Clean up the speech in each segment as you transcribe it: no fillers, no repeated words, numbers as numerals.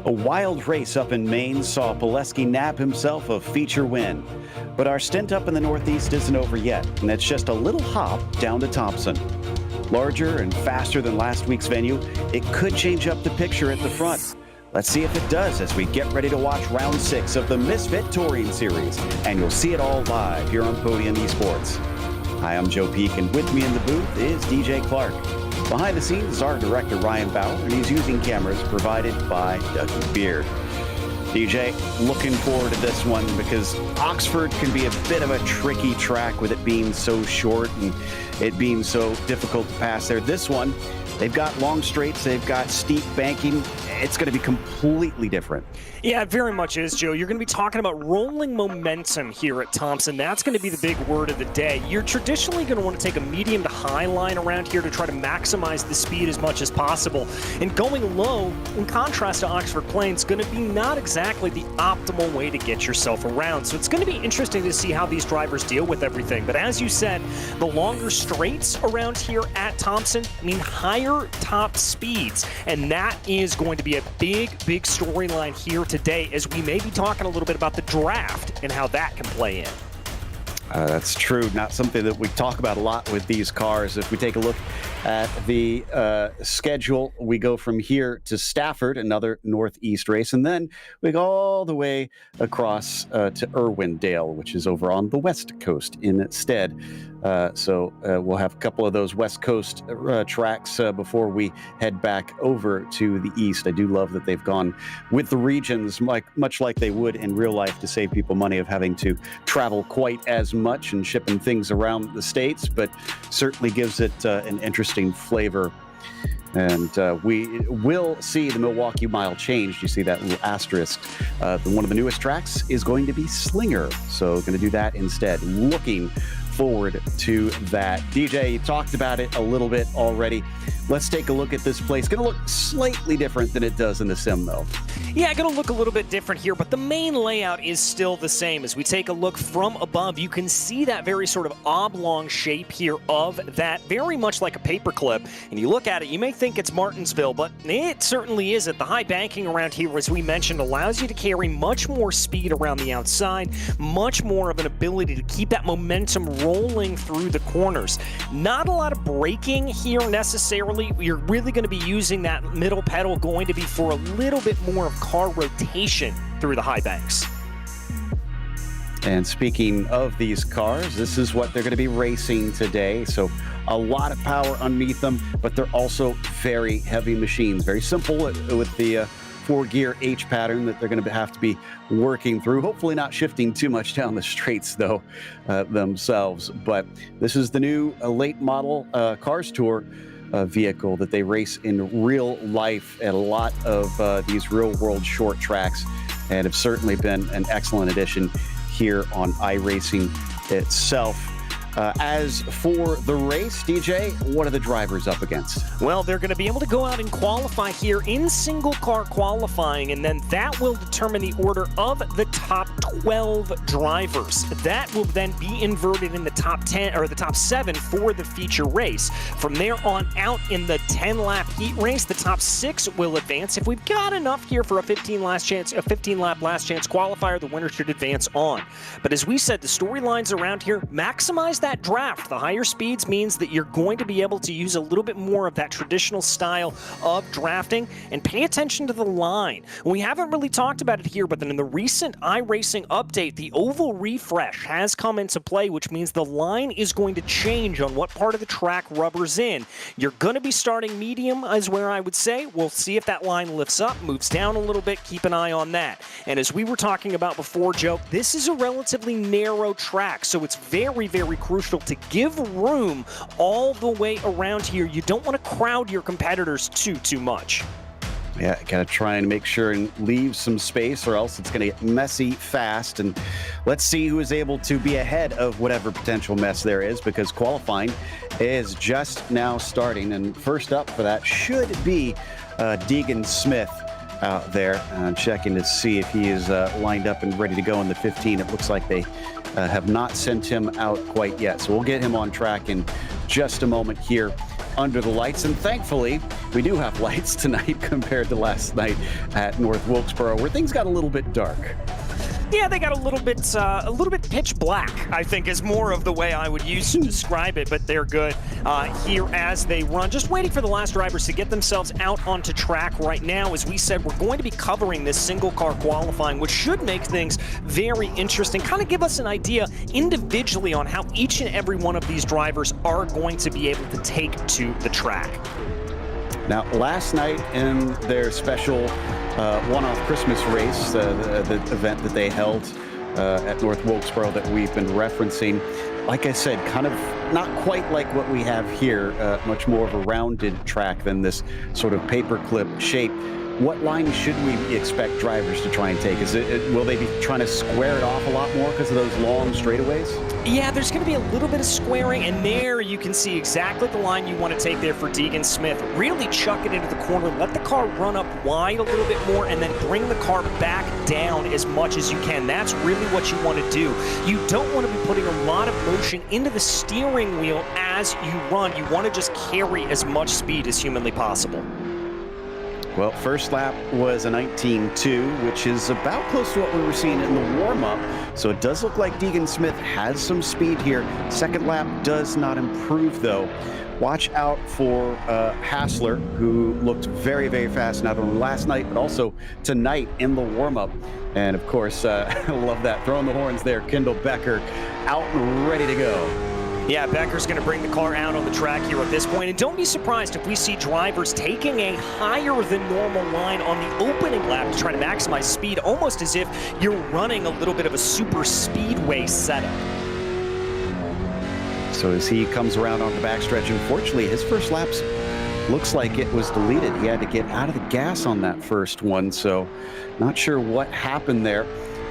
A wild race up in Maine saw Pileski nab himself a feature win. But our stint up in the Northeast isn't over yet, and it's just a little hop down to Thompson. Larger and faster than last week's venue, it could change up the picture at the front. Let's see if it does as we get ready to watch round 6 of the Misfit Touring Series, and you'll see it all live here on Podium Esports. Hi, I'm Joe Peak, and with me in the booth is DJ Clark. Behind the scenes is our director, Ryan Bauer, and he's using cameras provided by Dougie Beard. DJ, looking forward to this one because Oxford can be a bit of a tricky track with it being so short and it being so difficult to pass there. This one, they've got long straights, they've got steep banking, it's going to be completely different. Yeah, it very much is, Joe. You're going to be talking about rolling momentum here at Thompson. That's going to be the big word of the day. You're traditionally going to want to take a medium to high line around here to try to maximize the speed as much as possible. And going low, in contrast to Oxford Plains, is going to be not exactly the optimal way to get yourself around. So it's going to be interesting to see how these drivers deal with everything. But as you said, the longer straights around here at Thompson mean higher top speeds. And that is going to be a big storyline here today, as we may be talking a little bit about the draft and how that can play in. That's true. Not something that we talk about a lot with these cars. If we take a look at the schedule, we go from here to Stafford, another Northeast race, and then we go all the way across to Irwindale, which is over on the West Coast instead. So we'll have a couple of those West Coast tracks before we head back over to the East. I do love that they've gone with the regions, much like they would in real life, to save people money of having to travel quite as much and shipping things around the states, but certainly gives it an interesting flavor. And we will see the Milwaukee Mile change. You see that little asterisk. One of the newest tracks is going to be Slinger, so going to do that instead. Looking forward to that. DJ, you talked about it a little bit already. Let's take a look at this place. Going to look slightly different than it does in the sim, though. Yeah, going to look a little bit different here, but the main layout is still the same. As we take a look from above, you can see that very sort of oblong shape here of that, very much like a paperclip. And you look at it, you may think it's Martinsville, but it certainly isn't. The high banking around here, as we mentioned, allows you to carry much more speed around the outside, much more of an ability to keep that momentum rolling through the corners. Not a lot of braking here necessarily. You're really going to be using that middle pedal, going to be for a little bit more of car rotation through the high banks. And speaking of these cars, this is what they're going to be racing today. So a lot of power underneath them, but they're also very heavy machines. Very simple with the 4-gear H pattern that they're going to have to be working through. Hopefully not shifting too much down the straights, though, themselves. But this is the new late model Cars Tour vehicle that they race in real life at a lot of these real-world short tracks, and have certainly been an excellent addition here on iRacing itself. As for the race, DJ, what are the drivers up against? Well, they're going to be able to go out and qualify here in single car qualifying, and then that will determine the order of the top 12 drivers. That will then be inverted in the top 10 or the top 7 for the feature race. From there on out in the 10-lap heat race, the top 6 will advance. If we've got enough here for a 15-lap last chance qualifier, the winner should advance on. But as we said, the storylines around here maximize that draft. The higher speeds means that you're going to be able to use a little bit more of that traditional style of drafting, and pay attention to the line. We haven't really talked about it here, but then in the recent iRacing update, the oval refresh has come into play, which means the line is going to change on what part of the track rubber's in. You're going to be starting medium is where I would say. We'll see if that line lifts up, moves down a little bit. Keep an eye on that. And as we were talking about before, Joe, this is a relatively narrow track, so it's very crucial to give room all the way around here. You don't want to crowd your competitors too much. Yeah, gotta try and make sure and leave some space, or else it's gonna get messy fast. And let's see who is able to be ahead of whatever potential mess there is, because qualifying is just now starting. And first up for that should be Deegan Smith out there, checking to see if he is lined up and ready to go in the 15. It looks like they have not sent him out quite yet. So we'll get him on track in just a moment here under the lights. And thankfully, we do have lights tonight compared to last night at North Wilkesboro, where things got a little bit dark. Yeah, they got a little bit pitch black, I think, is more of the way I would use to describe it, but they're good here as they run. Just waiting for the last drivers to get themselves out onto track right now. As we said, we're going to be covering this single car qualifying, which should make things very interesting, kind of give us an idea individually on how each and every one of these drivers are going to be able to take to the track. Now, last night in their special one-off Christmas race, the event that they held at North Wilkesboro that we've been referencing, like I said, kind of not quite like what we have here, much more of a rounded track than this sort of paperclip shape. what line should we expect drivers to try and take? Will they be trying to square it off a lot more because of those long straightaways? Yeah, there's going to be a little bit of squaring, and there you can see exactly the line you want to take there for Deegan Smith. Really chuck it into the corner, let the car run up wide a little bit more, and then bring the car back down as much as you can. That's really what you want to do. You don't want to be putting a lot of motion into the steering wheel as you run. You want to just carry as much speed as humanly possible. Well, first lap was a 19.2, which is about close to what we were seeing in the warm-up. So it does look like Deegan Smith has some speed here. Second lap does not improve, though. Watch out for Hassler, who looked very, very fast, not only last night, but also tonight in the warm-up. And, of course, I love that. Throwing the horns there, Kendall Becker out and ready to go. Yeah, Becker's going to bring the car out on the track here at this point. And don't be surprised if we see drivers taking a higher than normal line on the opening lap to try to maximize speed, almost as if you're running a little bit of a super speedway setup. So as he comes around on the backstretch, unfortunately, his first laps looks like it was deleted. He had to get out of the gas on that first one, so not sure what happened there.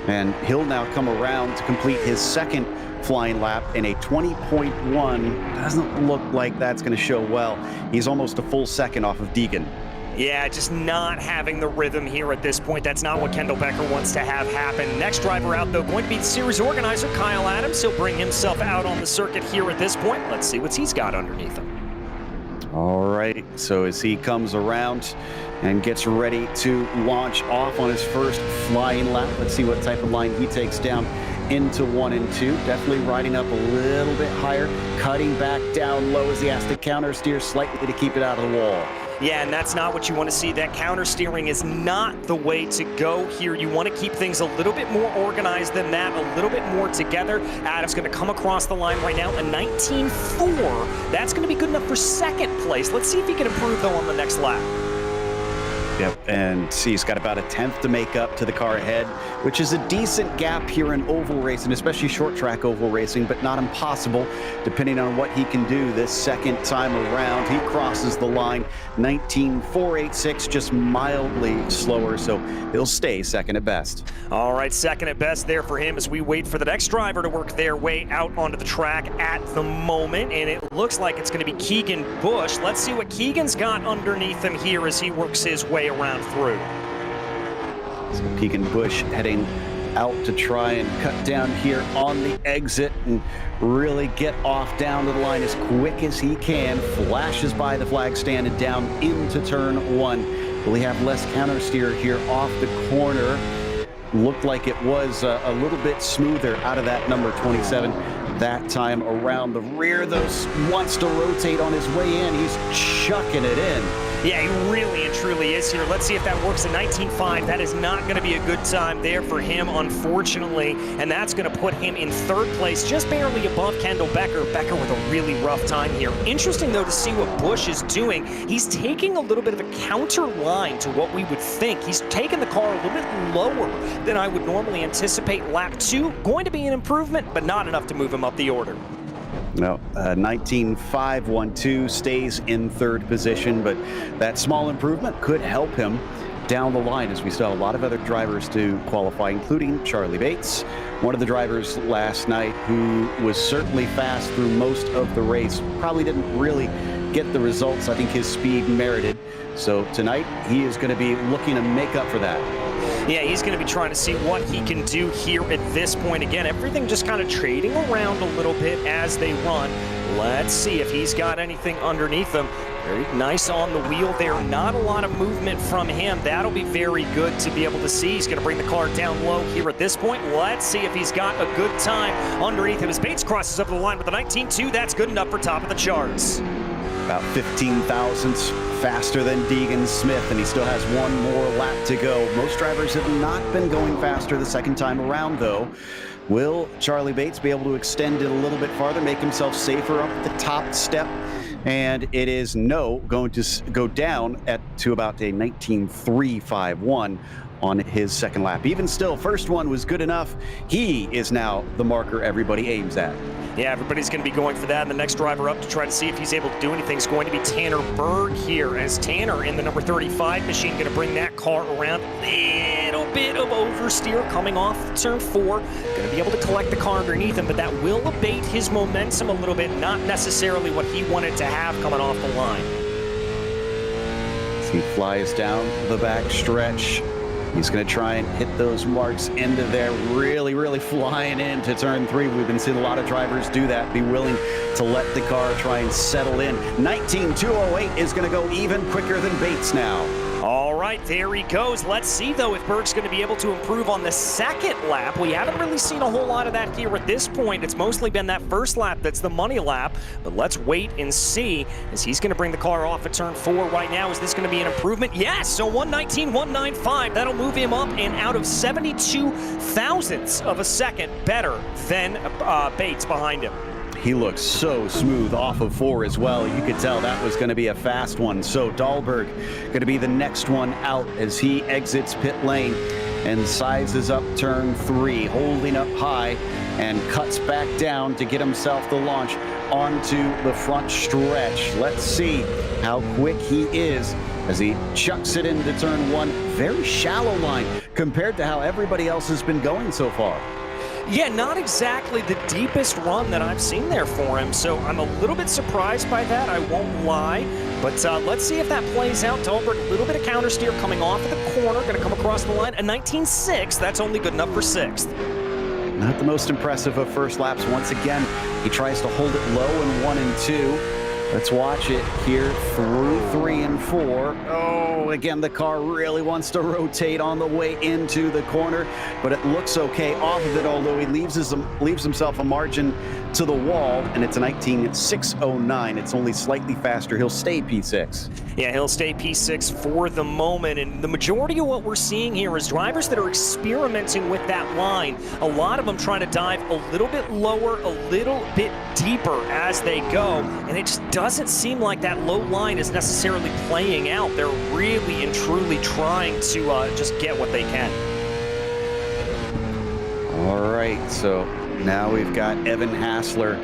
And he'll now come around to complete his second flying lap in a 20.1. Doesn't look like that's going to show well. He's almost a full second off of Deegan. Yeah, just not having the rhythm here at this point. That's not what Kendall Becker wants to have happen. Next driver out, though, going to be the series organizer, Kyle Adams. He'll bring himself out on the circuit here at this point. Let's see what he's got underneath him. All right, so as he comes around and gets ready to launch off on his first flying lap, let's see what type of line he takes down into 1 and 2. Definitely riding up a little bit higher, cutting back down low as he has to counter steer slightly to keep it out of the wall. Yeah, and that's not what you want to see. That counter steering is not the way to go here. You want to keep things a little bit more organized than that, a little bit more together. Adam's going to come across the line right now, a 19.4. That's going to be good enough for second place. Let's see if he can improve, though, on the next lap. Yep, and see, he's got about a 10th to make up to the car ahead, which is a decent gap here in oval racing, especially short track oval racing, but not impossible, depending on what he can do this second time around. He crosses the line, 19.486, just mildly slower, so he'll stay second at best. All right, second at best there for him as we wait for the next driver to work their way out onto the track at the moment, and it looks like it's going to be Keegan Bush. Let's see what Keegan's got underneath him here as he works his way around through. So Keegan Bush heading out to try and cut down here on the exit and really get off down to the line as quick as he can. Flashes by the flag stand and down into turn 1. Will he have less counter steer here off the corner? Looked like it was a little bit smoother out of that number 27 that time around. The rear, though, wants to rotate on his way in. He's chucking it in. Yeah, he really and truly is here. Let's see if that works. A 19.5. That is not going to be a good time there for him, unfortunately. And that's going to put him in third place, just barely above Kendall Becker. Becker with a really rough time here. Interesting, though, to see what Bush is doing. He's taking a little bit of a counter line to what we would think. He's taking the car a little bit lower than I would normally anticipate. Lap 2, going to be an improvement, but not enough to move him up the order. No, 19.512 stays in third position, but that small improvement could help him down the line as we saw a lot of other drivers to qualify, including Charlie Bates, one of the drivers last night who was certainly fast through most of the race. Probably didn't really get the results I think his speed merited. So tonight he is going to be looking to make up for that. Yeah, he's going to be trying to see what he can do here at this point. Again, everything just kind of trading around a little bit as they run. Let's see if he's got anything underneath him. Very nice on the wheel there. Not a lot of movement from him. That'll be very good to be able to see. He's going to bring the car down low here at this point. Let's see if he's got a good time underneath him. As Bates crosses up the line with a 19.2, that's good enough for top of the charts. About 15 thousandths faster than Deegan Smith, and he still has one more lap to go. Most drivers have not been going faster the second time around, though. Will Charlie Bates be able to extend it a little bit farther, make himself safer up the top step? And it is going to go down to about a 19.351 on his second lap. Even still, first one was good enough. He is now the marker everybody aims at. Yeah, everybody's going to be going for that. And the next driver up to try to see if he's able to do anything is going to be Tanner Berg here, as Tanner in the number 35 machine going to bring that car around. Little bit of oversteer coming off turn 4. Going to be able to collect the car underneath him, but that will abate his momentum a little bit. Not necessarily what he wanted to have coming off the line. As he flies down the back stretch, he's going to try and hit those marks into there, really flying into turn 3. We've been seeing a lot of drivers do that, be willing to let the car try and settle in. 19.208 is going to go even quicker than Bates now. All right, there he goes. Let's see, though, if Berg's going to be able to improve on the second lap. We haven't really seen a whole lot of that here at this point. It's mostly been that first lap that's the money lap. But let's wait and see, as he's going to bring the car off at turn 4 right now. Is this going to be an improvement? Yes, so 119.195. That'll move him up and out of 72 thousandths of a second better than Bates behind him. He looks so smooth off of 4 as well. You could tell that was going to be a fast one. So Dahlberg going to be the next one out as he exits pit lane and sizes up turn 3, holding up high and cuts back down to get himself the launch onto the front stretch. Let's see how quick he is as he chucks it into turn 1. Very shallow line compared to how everybody else has been going so far. Yeah, not exactly the deepest run that I've seen there for him, so I'm a little bit surprised by that, I won't lie. But let's see if that plays out. Dahlberg, a little bit of counter steer coming off of the corner, going to come across the line. A 19.6, that's only good enough for 6th. Not the most impressive of first laps. Once again, he tries to hold it low in 1 and 2. Let's watch it here through 3 and 4. Oh, again, the car really wants to rotate on the way into the corner, but it looks okay off of it, although he leaves himself a margin to the wall, and it's a 19.609. It's only slightly faster. He'll stay P6. Yeah, he'll stay P6 for the moment, and the majority of what we're seeing here is drivers that are experimenting with that line. A lot of them trying to dive a little bit lower, a little bit deeper as they go, and it just doesn't seem like that low line is necessarily playing out. They're really and truly trying to just get what they can. All right, so now we've got Evan Hassler.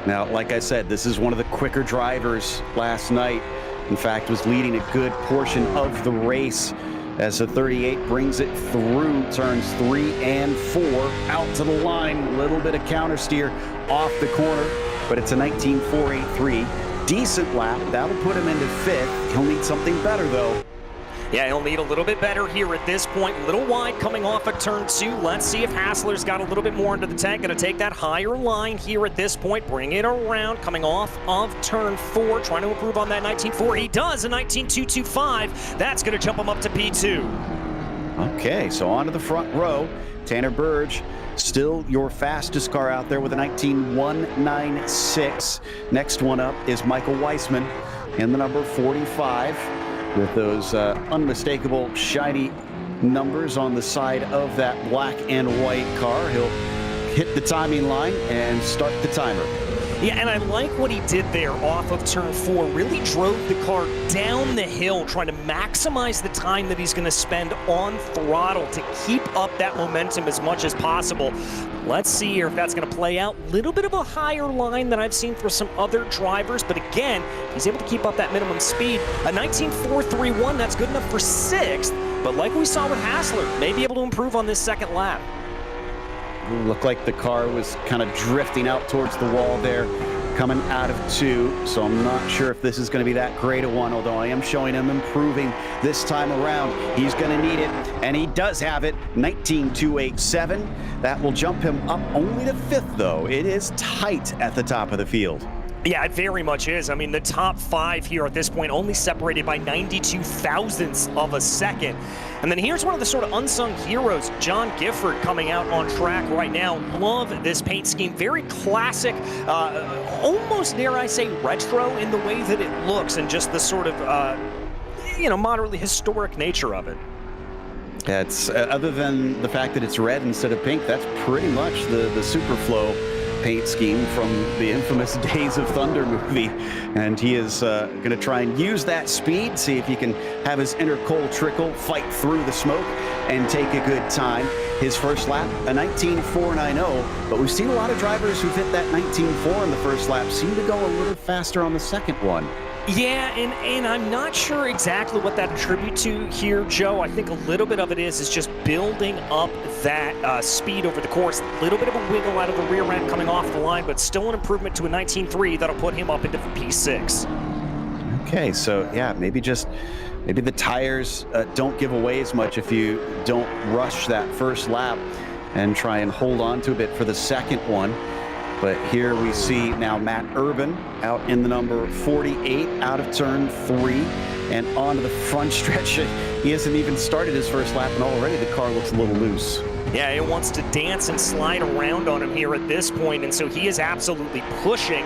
Now, like I said, this is one of the quicker drivers last night. In fact, was leading a good portion of the race as the 38 brings it through turns 3 and 4 out to the line. A little bit of counter steer off the corner, but it's a 19.483. Decent lap. That'll put him into 5th. He'll need something better, though. Yeah, he'll need a little bit better here at this point. A little wide coming off at turn 2. Let's see if Hassler's got a little bit more into the tank. Going to take that higher line here at this point. Bring it around. Coming off of turn 4. Trying to improve on that 19.4. He does. A 19.225. That's going to jump him up to P2. Okay, so onto the front row. Tanner Berg, still your fastest car out there with a 19.196. Next one up is Michael Weissman in the number 45. With those unmistakable shiny numbers on the side of that black and white car. He'll hit the timing line and start the timer. Yeah, and I like what he did there off of turn 4. Really drove the car down the hill, trying to maximize the time that he's going to spend on throttle to keep up that momentum as much as possible. Let's see here if that's going to play out. A little bit of a higher line than I've seen for some other drivers, but again, he's able to keep up that minimum speed. A 19.431, that's good enough for 6th, but like we saw with Hassler, may be able to improve on this second lap. Looked like the car was kind of drifting out towards the wall there, coming out of 2, so I'm not sure if this is going to be that great a one, although I am showing him improving this time around. He's going to need it, and he does have it. 19.287. That will jump him up only to 5th, though. It is tight at the top of the field. Yeah, it very much is. I mean, the top 5 here at this point only separated by 92 thousandths of a second. And then here's one of the sort of unsung heroes, John Gifford, coming out on track right now. Love this paint scheme. Very classic, almost, dare I say, retro in the way that it looks and just the sort of, moderately historic nature of it. That's, other than the fact that it's red instead of pink, that's pretty much the Superflow paint scheme from the infamous Days of Thunder movie, and he is going to try and use that speed, see if he can have his inner Cole Trickle fight through the smoke and take a good time. His first lap, a 19.490, but we've seen a lot of drivers who've hit that 19.4 in the first lap seem to go a little faster on the second one. Yeah, and I'm not sure exactly what that attributes to here, Joe. I think a little bit of it is just building up that speed over the course. A little bit of a wiggle out of the rear end coming off the line, but still an improvement to a 19.3 that'll put him up into the P6. Okay, so yeah, maybe the tires don't give away as much if you don't rush that first lap and try and hold on to a bit for the second one. But here we see now Matt Urban out in the number 48 out of turn 3 and onto the front stretch. He hasn't even started his first lap and already the car looks a little loose. Yeah, it wants to dance and slide around on him here at this point, and so he is absolutely pushing.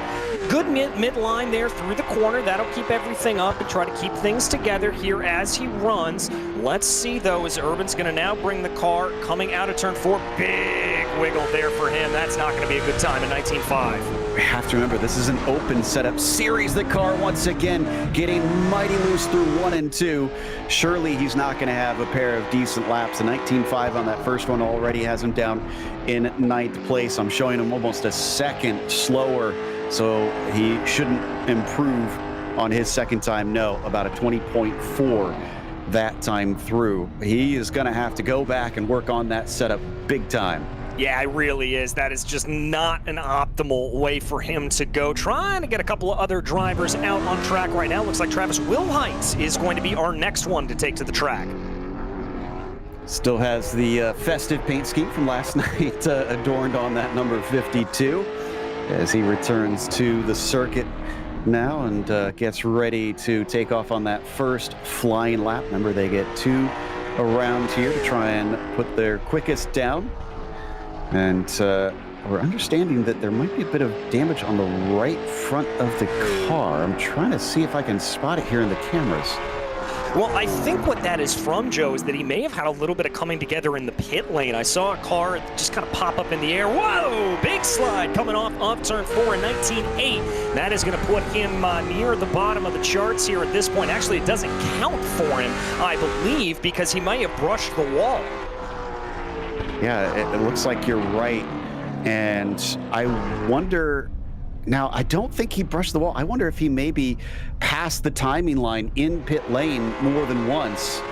Good midline there through the corner. That'll keep everything up and try to keep things together here as he runs. Let's see, though, as Urban's going to now bring the car coming out of turn 4. Big wiggle there for him. That's not going to be a good time in 19.5. We have to remember, this is an open setup series. The car, once again, getting mighty loose through 1 and 2. Surely he's not going to have a pair of decent laps. A 19.5 on that first one already has him down in 9th place. I'm showing him almost a second slower, so he shouldn't improve on his second time. No, about a 20.4 that time through. He is going to have to go back and work on that setup big time. Yeah, it really is. That is just not an optimal way for him to go. Trying to get a couple of other drivers out on track right now. Looks like Travis Wilhite is going to be our next one to take to the track. Still has the festive paint scheme from last night adorned on that number 52 as he returns to the circuit now and gets ready to take off on that first flying lap. Remember, they get 2 around here to try and put their quickest down. And we're understanding that there might be a bit of damage on the right front of the car. I'm trying to see if I can spot it here in the cameras. Well, I think what that is from, Joe, is that he may have had a little bit of coming together in the pit lane. I saw a car just kind of pop up in the air. Whoa! Big slide coming off turn 4 in 19.8. That is going to put him near the bottom of the charts here at this point. Actually, it doesn't count for him, I believe, because he may have brushed the wall. Yeah, it looks like you're right. And I wonder, now I don't think he brushed the wall. I wonder if he maybe passed the timing line in pit lane more than once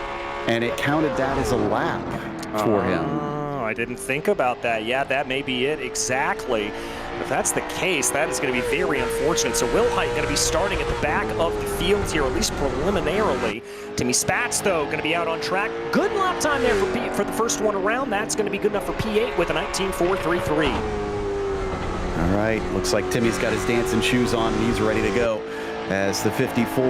and it counted that as a lap for him. I didn't think about that. Yeah, that may be it exactly. If that's the case, that is going to be very unfortunate. So Wilhite going to be starting at the back of the field here, at least preliminarily. Timmy Spatz, though, going to be out on track. Good lap time there for the first one around. That's going to be good enough for P8 with a 19.433. All right, looks like Timmy's got his dancing shoes on and he's ready to go as the 54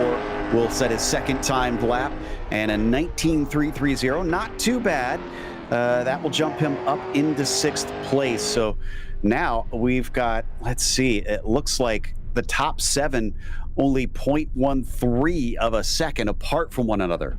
will set his second timed lap and a 19.330. Not too bad. That will jump him up into 6th place. So now we've got, let's see, it looks like the top 7 only 0.13 of a second apart from one another.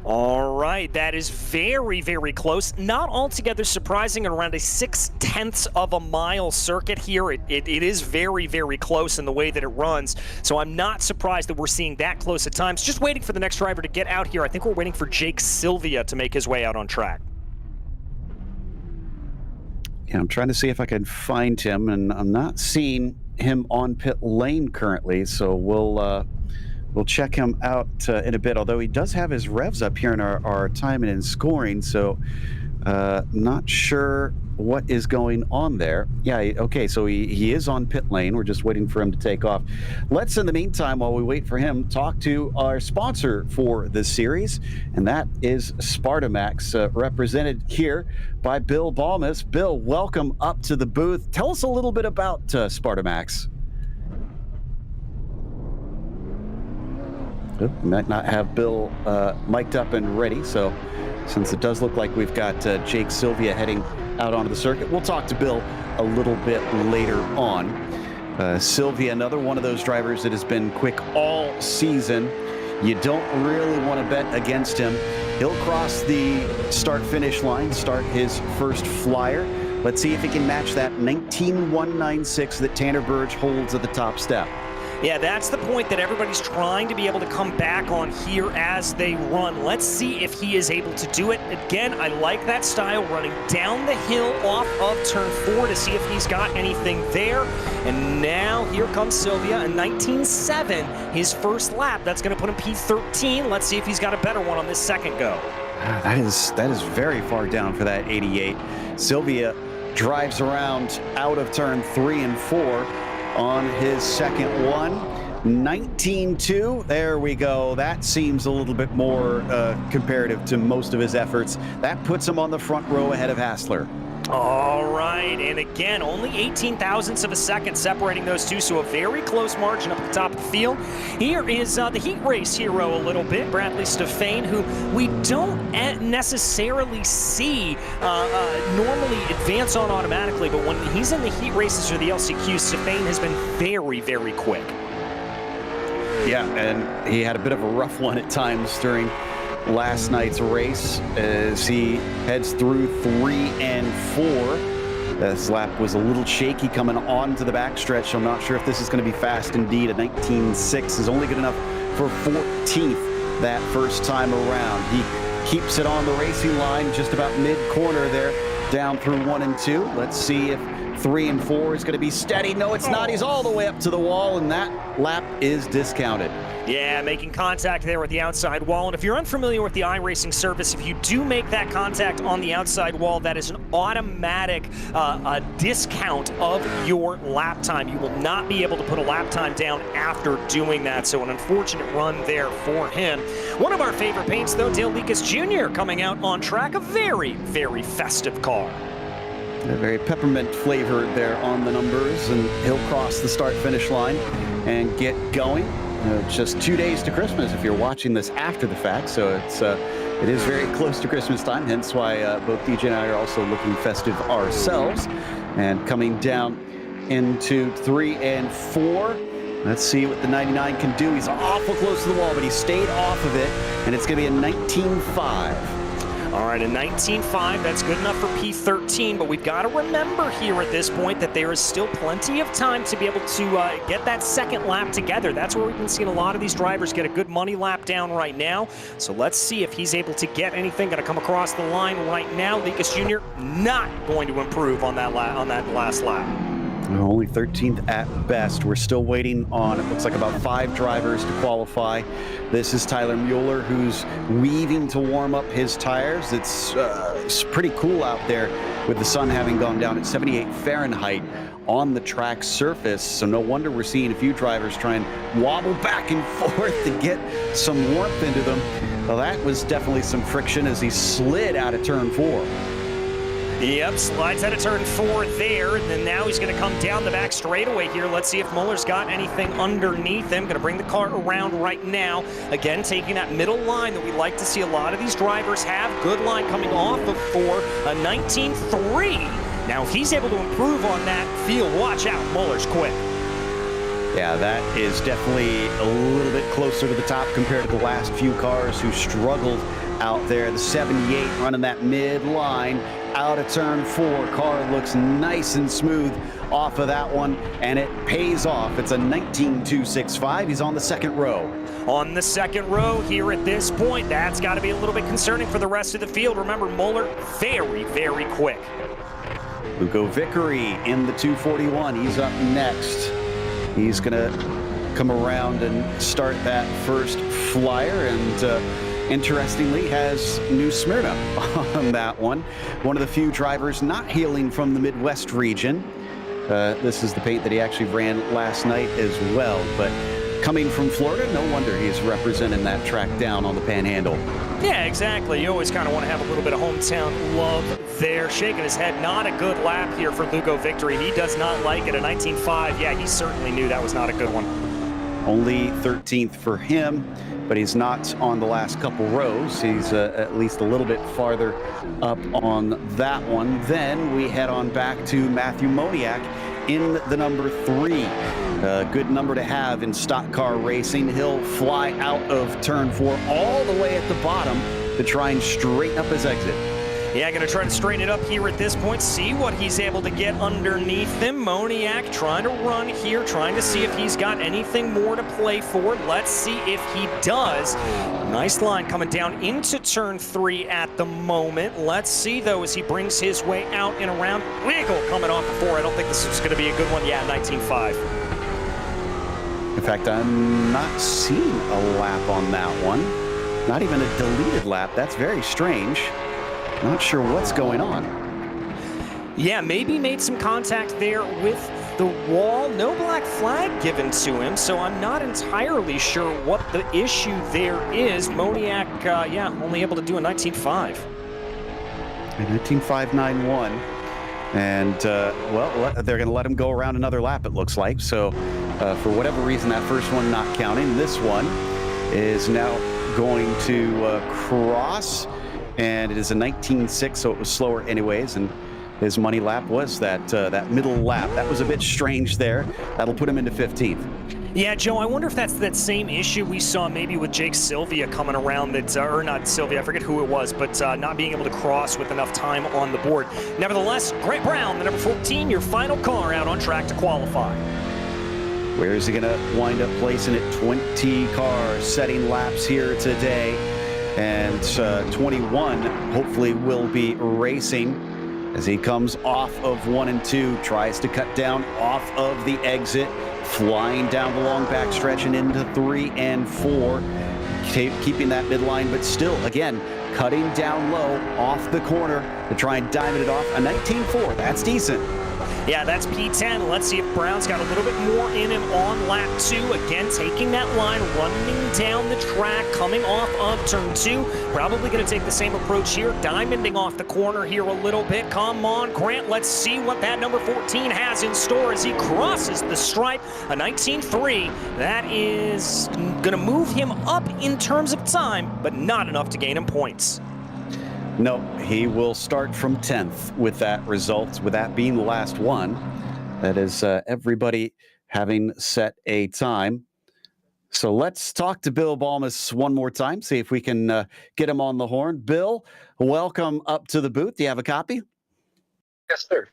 All right, that is very, very close. Not altogether surprising at around a 0.6 of a mile circuit here. It is very, very close in the way that it runs. So I'm not surprised that we're seeing that close at times. Just waiting for the next driver to get out here. I think we're waiting for Jake Sylvia to make his way out on track. Yeah, I'm trying to see if I can find him, and I'm not seeing him on pit lane currently, so we'll check him out in a bit, although he does have his revs up here in our timing and scoring, so not sure what is going on there. Yeah, okay, so he is on pit lane. We're just waiting for him to take off. Let's, in the meantime, while we wait for him, talk to our sponsor for this series, and that is Spartamax, represented here by Bill Balmas. Bill, welcome up to the booth. Tell us a little bit about Spartamax. Might not have Bill mic'd up and ready, so since it does look like we've got Jake Sylvia heading out onto the circuit, we'll talk to Bill a little bit later on. Sylvia, another one of those drivers that has been quick all season. You don't really want to bet against him. He'll cross the start-finish line, start his first flyer, Let's see if he can match that 19.196 that Tanner Burge holds at the top step. Yeah, that's the point that everybody's trying to be able to come back on here as they run. Let's see if he is able to do it. Again, I like that style, running down the hill off of turn 4 to see if he's got anything there. And now here comes Sylvia, a 19.7, his first lap. That's going to put him P13. Let's see if he's got a better one on this second go. That is very far down for that 88. Sylvia drives around out of turn 3 and 4. On his second one, 19.2. There we go. that seems a little bit more comparative to most of his efforts. That puts him on the front row ahead of Hassler. All right, and again, only 18 thousandths of a second separating those two, so a very close margin up at the top of the field. Here is the heat race hero a little bit, Bradley Stefane, who we don't necessarily see normally advance on automatically, but when he's in the heat races or the LCQ, Stefane has been very, very quick. Yeah, and he had a bit of a rough one at times during last night's race as he heads through 3 and 4. This lap was a little shaky coming on to the backstretch. I'm not sure if this is going to be fast indeed. A 19.6 is only good enough for 14th that first time around. He keeps it on the racing line just about mid-corner there, down through 1 and 2. Let's see if 3 and 4 is going to be steady. No, it's not. He's all the way up to the wall, and that lap is discounted. Yeah, making contact there with the outside wall. And if you're unfamiliar with the iRacing service, if you do make that contact on the outside wall, that is an automatic discount of your lap time. You will not be able to put a lap time down after doing that. So an unfortunate run there for him. One of our favorite paints, though, Dale Lekas Jr. coming out on track. A very, very festive car. Very peppermint flavored there on the numbers, and he'll cross the start-finish line and get going. Just 2 days to Christmas if you're watching this after the fact, so it is very close to Christmas time, hence why both DJ and I are also looking festive ourselves. And coming down into 3 and 4, let's see what the 99 can do. He's awful close to the wall, but he stayed off of it, and it's going to be a 19.5. All right, a 19.5, that's good enough for P13, but we've got to remember here at this point that there is still plenty of time to be able to get that second lap together. That's where we've been seeing a lot of these drivers get a good money lap down right now. So let's see if he's able to get anything. Going to come across the line right now. Lekas Jr. not going to improve on that last lap. Only 13th at best. We're still waiting on, it looks like, about 5 drivers to qualify. This is Tyler Mueller, who's weaving to warm up his tires. It's pretty cool out there with the sun having gone down at 78 Fahrenheit on the track surface. So no wonder we're seeing a few drivers try and wobble back and forth to get some warmth into them. Well, that was definitely some friction as he slid out of turn 4. Yep, slides out of turn 4 there, and then now he's going to come down the back straightaway here. Let's see if Muller's got anything underneath him. Going to bring the car around right now. Again, taking that middle line that we like to see a lot of these drivers have. Good line coming off of 4, a 19.3. Now, if he's able to improve on that field, watch out, Muller's quick. Yeah, that is definitely a little bit closer to the top compared to the last few cars who struggled out there. The 78 running that mid-line out of turn 4. Car looks nice and smooth off of that one, and it pays off. It's a 19.265. He's on the second row. On the second row here at this point, that's got to be a little bit concerning for the rest of the field. Remember, Muller, very, very quick. Luco Vickery in the 241. He's up next. He's going to come around and start that first flyer, and interestingly has New Smyrna on that one. One of the few drivers not hailing from the Midwest region. This is the paint that he actually ran last night as well, but coming from Florida, no wonder he's representing that track down on the Panhandle. Yeah, exactly. You always kind of want to have a little bit of hometown love there. Shaking his head, not a good lap here for Luco Victory. He does not like it. A 19.5, yeah, he certainly knew that was not a good one. Only 13th for him, but he's not on the last couple rows. He's at least a little bit farther up on that one. Then we head on back to Matthew Moniak in the number 3. Good number to have in stock car racing. He'll fly out of turn 4 all the way at the bottom to try and straighten up his exit. Yeah, going to try to straighten it up here at this point, see what he's able to get underneath him. Moniak trying to run here, trying to see if he's got anything more to play for. Let's see if he does. Nice line coming down into turn 3 at the moment. Let's see, though, as he brings his way out and around. Wiggle coming off the 4. I don't think this is going to be a good one. Yeah, 19.5. In fact, I'm not seeing a lap on that one. Not even a deleted lap. That's very strange. Not sure what's going on. Yeah, maybe made some contact there with the wall. No black flag given to him, so I'm not entirely sure what the issue there is. Moniak, yeah, only able to do a 19.5. A 19.591. And, well, they're going to let him go around another lap, it looks like. So, for whatever reason, that first one not counting. This one is now going to cross. And it is a 19.6, so it was slower anyways. And his money lap was that middle lap. That was a bit strange there. That'll put him into 15th. Yeah, Joe, I wonder if that's that same issue we saw maybe with Jake Sylvia coming around, that, or not Sylvia, I forget who it was, but not being able to cross with enough time on the board. Nevertheless, Grant Brown, the number 14, your final car out on track to qualify. Where is he going to wind up placing it? 20 cars setting laps here today. And 21 hopefully will be racing as he comes off of 1 and 2, tries to cut down off of the exit, flying down the long back stretch and into 3 and 4, keeping that midline, but still, again, cutting down low off the corner to try and diamond it off. A 19.4, that's decent. Yeah, that's P10. Let's see if Brown's got a little bit more in him on lap 2. Again, taking that line, running down the track, coming off of turn 2. Probably going to take the same approach here, diamonding off the corner here a little bit. Come on, Grant, let's see what that number 14 has in store as he crosses the stripe. A 19.3. That is going to move him up in terms of time, but not enough to gain him points. No, he will start from 10th with that result, with that being the last one. That is everybody having set a time. So let's talk to Bill Balmas one more time, see if we can get him on the horn. Bill, welcome up to the booth. Do you have a copy? Yes, sir.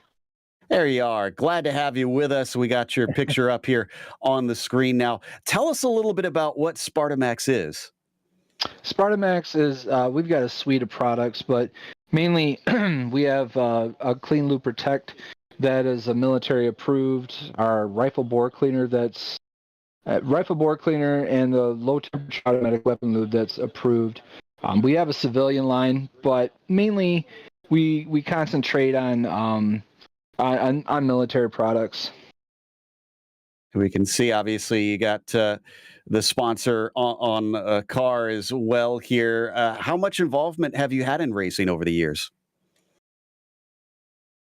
There you are. Glad to have you with us. We got your picture up here on the screen now. Tell us a little bit about what Spartamax is. Spartamax is, we've got a suite of products, but mainly we have a Clean Loop Protect that is a military approved, our rifle bore cleaner that's rifle bore cleaner, and the low temperature automatic weapon lube that's approved. We have a civilian line, but mainly we concentrate on military products. We can see, obviously, you got the sponsor on a car as well here. How much involvement have you had in racing over the years?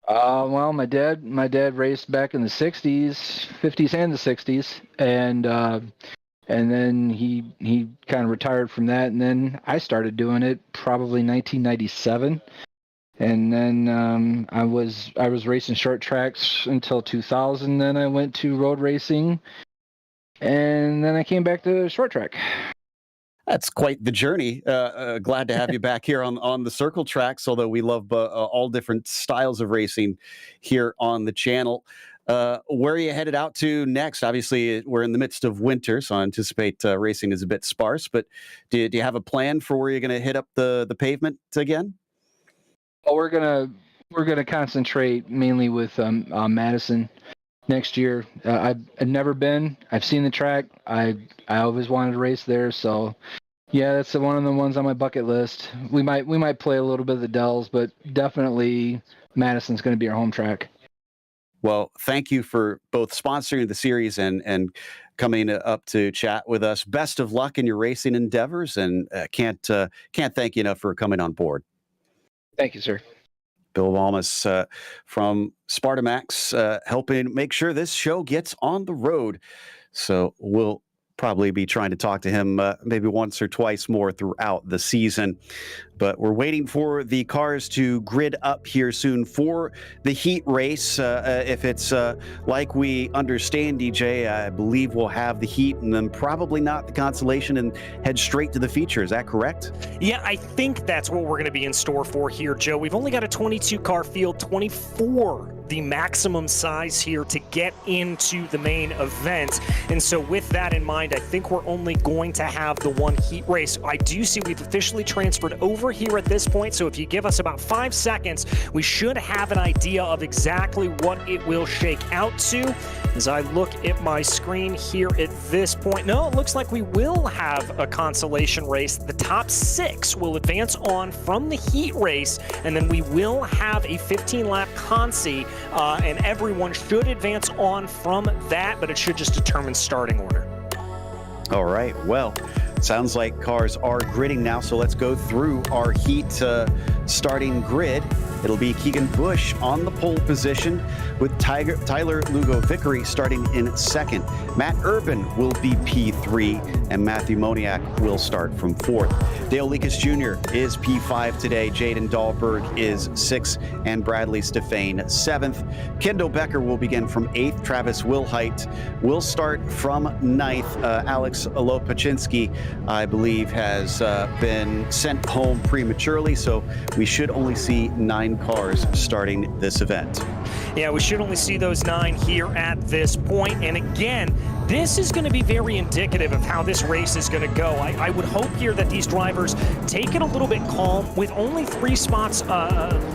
Well, my dad raced back in the 60s, 50s and the 60s, and then he kind of retired from that, and then I started doing it probably 1997. And then I was racing short tracks until 2000. Then I went to road racing, and then I came back to short track. That's quite the journey. Glad to have you back here on the circle tracks, although we love all different styles of racing here on the channel. Where are you headed out to next? Obviously, we're in the midst of winter, so I anticipate racing is a bit sparse, but do you have a plan for where you're going to hit up the pavement again? Well, we're gonna concentrate mainly with Madison next year. I've never been. I've seen the track. I always wanted to race there. So, yeah, that's one of the ones on my bucket list. We might play a little bit of the Dells, but definitely Madison's going to be our home track. Well, thank you for both sponsoring the series and coming up to chat with us. Best of luck in your racing endeavors, and can't thank you enough for coming on board. Thank you, sir. Bill Balmas from Spartamax, helping make sure this show gets on the road. So we'll probably be trying to talk to him maybe once or twice more throughout the season. But we're waiting for the cars to grid up here soon for the heat race. If it's like we understand, DJ, I believe we'll have the heat and then probably not the consolation and head straight to the feature. Is that correct? Yeah, I think that's what we're going to be in store for here, Joe. We've only got a 22-car field, 24 the maximum size here to get into the main event. And so with that in mind, I think we're only going to have the one heat race. I do see we've officially transferred over here at this point, so if you give us about 5 seconds, we should have an idea of exactly what it will shake out to. As I look at my screen here at this point, no, it looks like we will have a consolation race. The top 6 will advance on from the heat race, and then we will have a 15-lap consi, and everyone should advance on from that, but it should just determine starting order. All right, well, sounds like cars are gridding now, so let's go through our heat starting grid. It'll be Keegan Busch on the pole position with Tyler Lugo-Vickery starting in second. Matt Urban will be P3 and Matthew Moniak will start from fourth. Dale Lekas Jr. is P5 today. Jaden Dahlberg is 6th and Bradley Stefane 7th. Kendall Becker will begin from 8th. Travis Wilhite will start from 9th. Alex Lopaczynski, I believe, has been sent home prematurely, so we should only see 9 cars starting this event. Yeah, we should only see those 9 here at this point. And again, this is going to be very indicative of how this race is going to go. I would hope here that these drivers take it a little bit calm with only 3 spots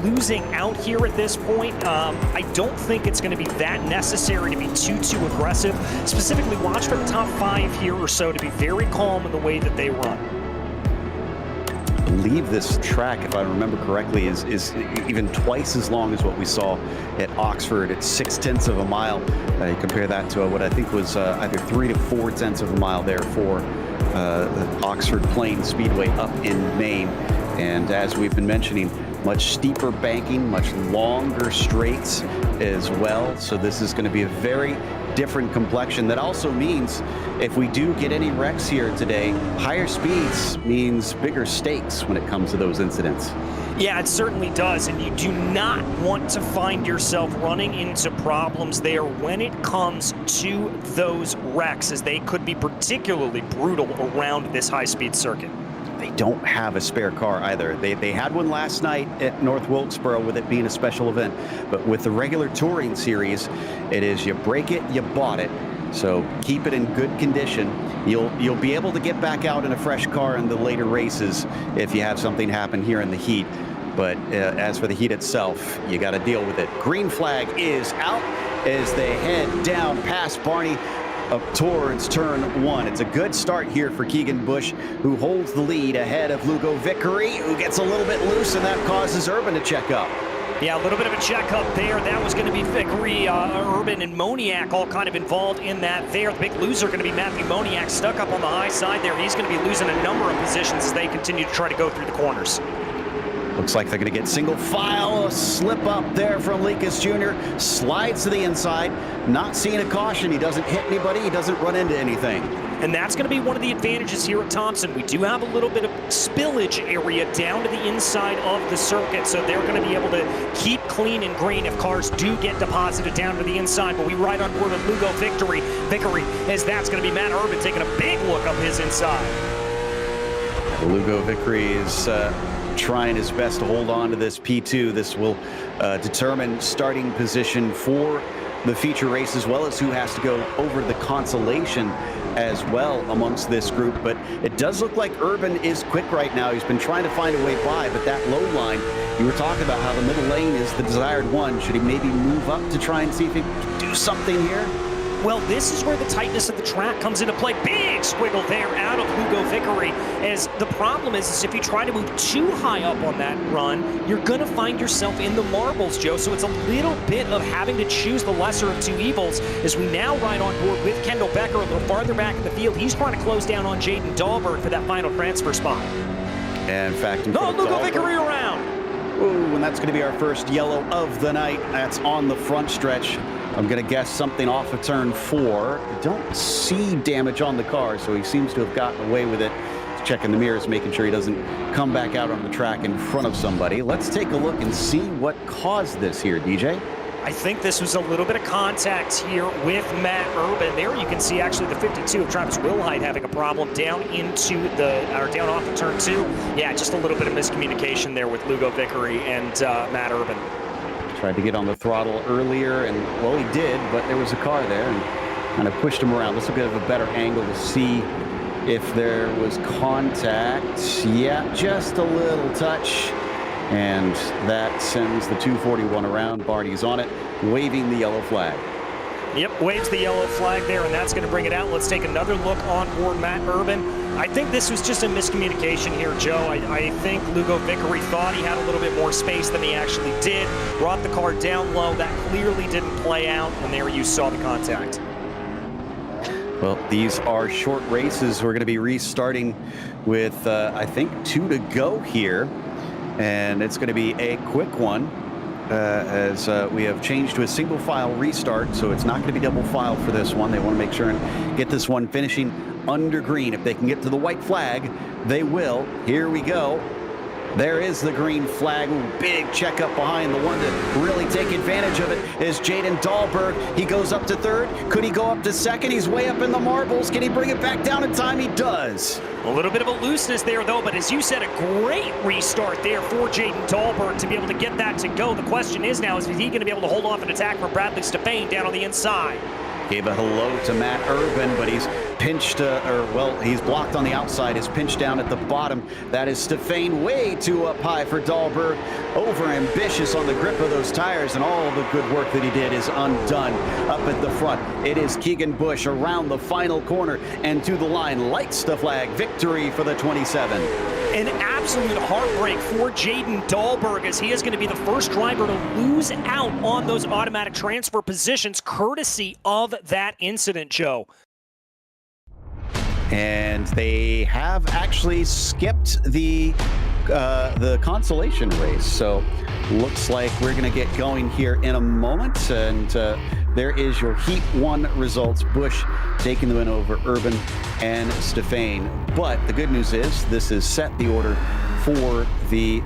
losing out here at this point. I don't think it's going to be that necessary to be too aggressive. Specifically, watch for the top 5 here or so to be very calm in the way that they run. I believe this track, if I remember correctly, is even twice as long as what we saw at Oxford. It's 0.6 of a mile. You compare that to what I think was either 3 to 4 tenths of a mile there for the Oxford Plains Speedway up in Maine. And as we've been mentioning, much steeper banking, much longer straights as well. So this is going to be a very different complexion. That also means if we do get any wrecks here today, higher speeds means bigger stakes when it comes to those incidents. Yeah, it certainly does, and you do not want to find yourself running into problems there when it comes to those wrecks, as they could be particularly brutal around this high-speed circuit. They don't have a spare car either. They had one last night at North Wilkesboro with it being a special event, but with the regular touring series, it is you break it, you bought it. So keep it in good condition. You'll be able to get back out in a fresh car in the later races if you have something happen here in the heat. But as for the heat itself, you got to deal with it. Green flag is out as they head down past Barney up towards turn 1. It's a good start here for Keegan Busch, who holds the lead ahead of Lugo-Vickery, who gets a little bit loose, and that causes Urban to check up. Yeah, a little bit of a checkup there. That was going to be Vickery, Urban, and Moniak all kind of involved in that there. The big loser going to be Matthew Moniak, stuck up on the high side there. He's going to be losing a number of positions as they continue to try to go through the corners. Looks like they're going to get single file. A slip up there from Lekas Jr. Slides to the inside. Not seeing a caution. He doesn't hit anybody. He doesn't run into anything. And that's going to be one of the advantages here at Thompson. We do have a little bit of spillage area down to the inside of the circuit, so they're going to be able to keep clean and green if cars do get deposited down to the inside. But we ride on board with Lugo-Vickery, as that's going to be Matt Urban taking a big look up his inside. Lugo-Vickery is trying his best to hold on to this P2. This will determine starting position for the feature race, as well as who has to go over the consolation as well amongst this group. But it does look like Urban is quick right now. He's been trying to find a way by, but that low line, you were talking about how the middle lane is the desired one. Should he maybe move up to try and see if he can do something here? Well, this is where the tightness of the track comes into play. Big squiggle there out of Lugo-Vickery, as the problem is if you try to move too high up on that run, you're going to find yourself in the marbles, Joe. So it's a little bit of having to choose the lesser of two evils as we now ride on board with Kendall Becker a little farther back in the field. He's trying to close down on Jaden Dahlberg for that final transfer spot. And in fact, Lugo-Vickery around. Ooh, and that's going to be our first yellow of the night. That's on the front stretch. I'm going to guess something off of turn 4. I don't see damage on the car, so he seems to have gotten away with it. checking the mirrors, making sure he doesn't come back out on the track in front of somebody. Let's take a look and see what caused this here, DJ. I think this was a little bit of contact here with Matt Urban. There you can see actually the 52 of Travis Wilhite having a problem down down off of turn 2. Yeah, just a little bit of miscommunication there with Lugo Vickery and Matt Urban. Tried to get on the throttle earlier, and well, he did, but there was a car there and kind of pushed him around. Let's look at a better angle to see if there was contact. Yeah, just a little touch. And that sends the 241 around. Barney's on it, waving the yellow flag. Yep, waves the yellow flag there, and that's going to bring it out. Let's take another look on board Matt Urban. I think this was just a miscommunication here, Joe. I think Lugo Vickery thought he had a little bit more space than he actually did. Brought the car down low. That clearly didn't play out, and there you saw the contact. Well, these are short races. We're going to be restarting with, I think, 2 to go here. And it's going to be a quick one as we have changed to a single file restart, so it's not going to be double file for this one. They want to make sure and get this one finishing under green. If they can get to the white flag, they will. Here we go. There is the green flag. Big checkup behind. The one to really take advantage of it is Jaden Dahlberg. He goes up to third. Could he go up to second? He's way up in the marbles. Can he bring it back down in time? He does. A little bit of a looseness there, though, but as you said, a great restart there for Jaden Dahlberg to be able to get that to go. The question is now, is he going to be able to hold off an attack from Bradley Stefane down on the inside? Gave a hello to Matt Urban, but he's pinched, he's blocked on the outside. Is pinched down at the bottom. That is Stefane way too up high for Dahlberg. Over ambitious on the grip of those tires, and all the good work that he did is undone up at the front. It is Keegan Bush around the final corner and to the line. Lights the flag. Victory for the 27. An absolute heartbreak for Jaden Dahlberg, as he is going to be the first driver to lose out on those automatic transfer positions courtesy of that incident, Joe. And they have actually skipped the consolation race. So looks like we're going to get going here in a moment. And there is your Heat 1 results. Bush taking the win over Urban and Stefane. But the good news is this has set the order for the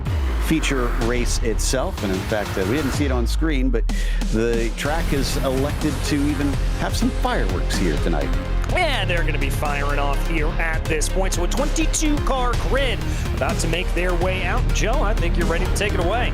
feature race itself. And in fact, we didn't see it on screen, but the track has elected to even have some fireworks here tonight. Yeah, they're going to be firing off here at this point. So a 22-car grid about to make their way out. Joe, I think you're ready to take it away.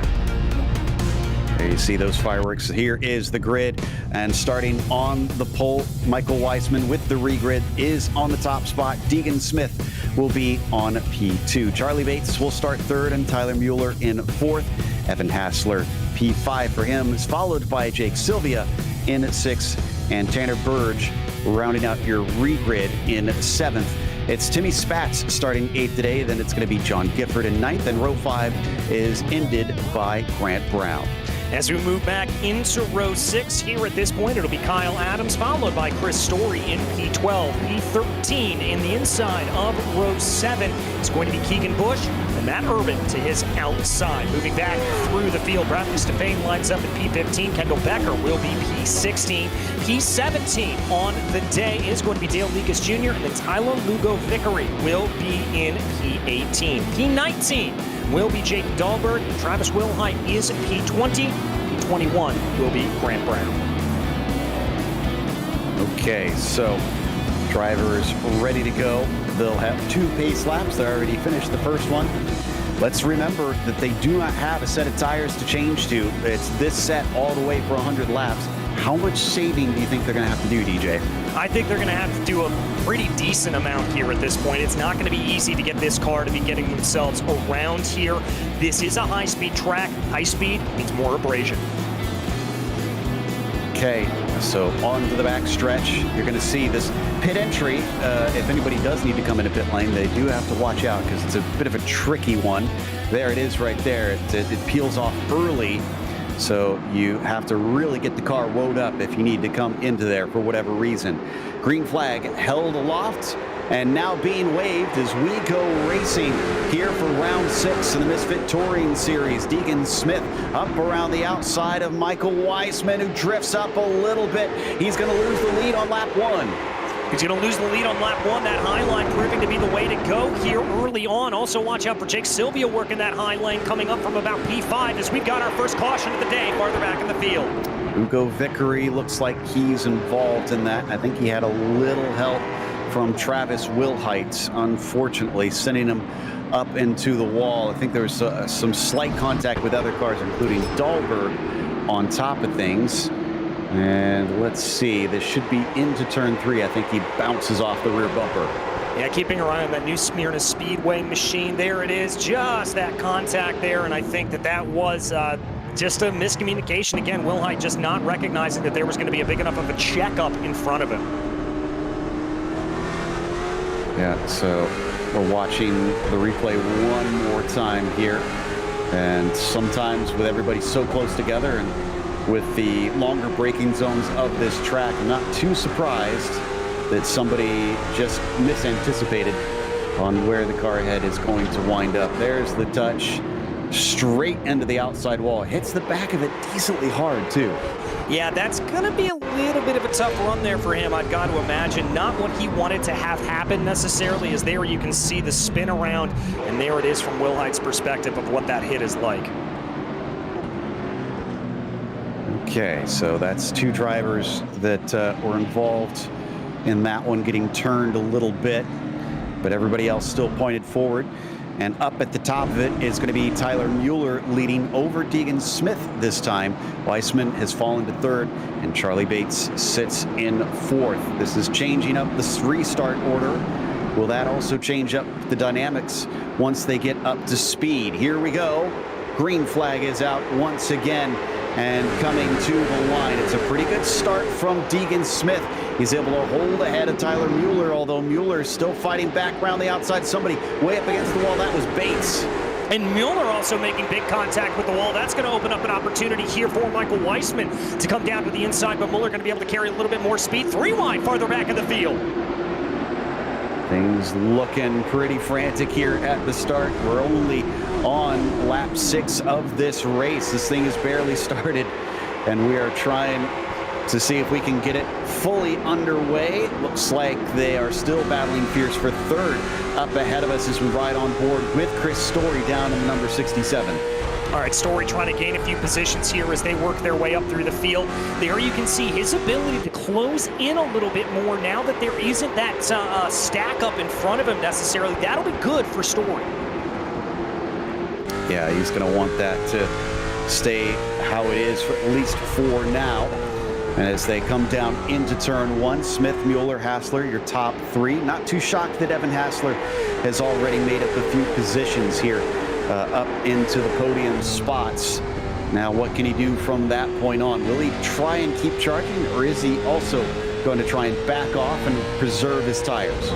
There you see those fireworks. Here is the grid, and starting on the pole, Michael Weissman with the regrid is on the top spot. Deegan Smith will be on P2. Charlie Bates will start third, and Tyler Mueller in fourth. Evan Hassler, P5 for him, is followed by Jake Sylvia in sixth, and Tanner Burge rounding out your regrid in seventh. It's Timmy Spatz starting eighth today, then it's going to be John Gifford in ninth, and row 5 is ended by Grant Brown. As we move back into row 6, here at this point, it'll be Kyle Adams, followed by Chris Story in P12. P13 in the inside of row 7 is going to be Keegan Bush, and Matt Urban to his outside. Moving back through the field, Bradley Stefane lines up at P15. Kendall Becker will be P16. P17 on the day is going to be Dale Lekas Jr., and then Tyler Lugo Vickery will be in P18. P19 will be Jake Dahlberg. Travis Wilhite is P20. P21 will be Grant Brown. Okay, so drivers ready to go. They'll have 2 pace laps. They already finished the first one. Let's remember that they do not have a set of tires to change to. It's this set all the way for 100 laps. How much saving do you think they're going to have to do, DJ? I think they're going to have to do a pretty decent amount here at this point. It's not going to be easy to get this car to be getting themselves around here. This is a high-speed track. High speed means more abrasion. Okay, so on to the back stretch. You're going to see this pit entry. If anybody does need to come into pit lane, they do have to watch out because it's a bit of a tricky one. There it is right there. It peels off early. So you have to really get the car woed up if you need to come into there for whatever reason. Green flag held aloft and now being waved as we go racing here for round 6 in the Misfit Touring Series. Deegan Smith up around the outside of Michael Weissman, who drifts up a little bit. He's going to lose the lead on lap 1. He's going to lose the lead on lap 1. That high line proving to be the way to go here early on. Also, watch out for Jake Sylvia working that high lane coming up from about P5 as we've got our first caution of the day farther back in the field. Ugo Vickery looks like he's involved in that. I think he had a little help from Travis Wilhite, unfortunately, sending him up into the wall. I think there was some slight contact with other cars, including Dahlberg, on top of things. And let's see, this should be into turn 3. I think he bounces off the rear bumper. Yeah, keeping an eye on that new Smyrna Speedway machine. There it is, just that contact there, and I think that was just a miscommunication. Again, Wilhite just not recognizing that there was going to be a big enough of a checkup in front of him. Yeah, so we're watching the replay one more time here. And sometimes with everybody so close together and with the longer braking zones of this track, I'm not too surprised that somebody just misanticipated on where the car ahead is going to wind up. There's the touch, straight into the outside wall. Hits the back of it decently hard, too. Yeah, that's going to be a little bit of a tough run there for him, I've got to imagine. Not what he wanted to have happen necessarily, as there you can see the spin around, and there it is from Wilhite's perspective of what that hit is like. Okay, so that's two drivers that were involved in that one getting turned a little bit, but everybody else still pointed forward. And up at the top of it is going to be Tyler Mueller leading over Deegan Smith this time. Weissman has fallen to third, and Charlie Bates sits in fourth. This is changing up the restart order. Will that also change up the dynamics once they get up to speed? Here we go. Green flag is out once again. And coming to the line, it's a pretty good start from Deegan Smith. He's able to hold ahead of Tyler Mueller, although Mueller is still fighting back around the outside. Somebody way up against the wall. That was Bates. And Mueller also making big contact with the wall. That's going to open up an opportunity here for Michael Weissman to come down to the inside, but Mueller going to be able to carry a little bit more speed. 3 wide farther back in the field. Things looking pretty frantic here at the start. We're only on lap 6 of this race. This thing has barely started, and we are trying to see if we can get it fully underway. Looks like they are still battling fierce for third up ahead of us as we ride on board with Chris Story down in the number 67. All right, Story trying to gain a few positions here as they work their way up through the field. There you can see his ability to close in a little bit more now that there isn't that stack up in front of him necessarily. That'll be good for Story. Yeah, he's going to want that to stay how it is, for at least for now. And as they come down into turn 1, Smith, Mueller, Hassler, your top 3. Not too shocked that Evan Hassler has already made up a few positions here up into the podium spots. Now, what can he do from that point on? Will he try and keep charging, or is he also going to try and back off and preserve his tires?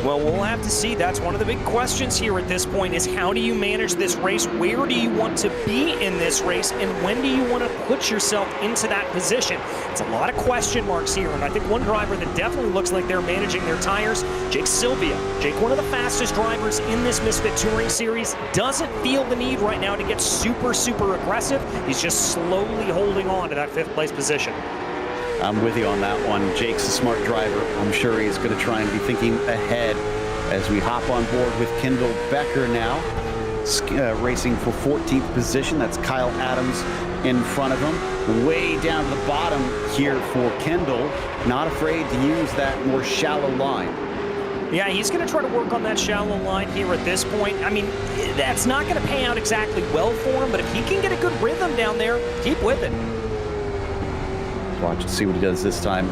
Well, we'll have to see. That's one of the big questions here at this point is how do you manage this race? Where do you want to be in this race? And when do you want to put yourself into that position? It's a lot of question marks here. And I think one driver that definitely looks like they're managing their tires, Jake Sylvia. Jake, one of the fastest drivers in this Misfit Touring Series, doesn't feel the need right now to get super, super aggressive. He's just slowly holding on to that 5th place position. I'm with you on that one. Jake's a smart driver. I'm sure he's going to try and be thinking ahead as we hop on board with Kendall Becker now, racing for 14th position. That's Kyle Adams in front of him. Way down to the bottom here for Kendall. Not afraid to use that more shallow line. Yeah, he's going to try to work on that shallow line here at this point. I mean, that's not going to pay out exactly well for him, but if he can get a good rhythm down there, keep with it. Watch and see what he does this time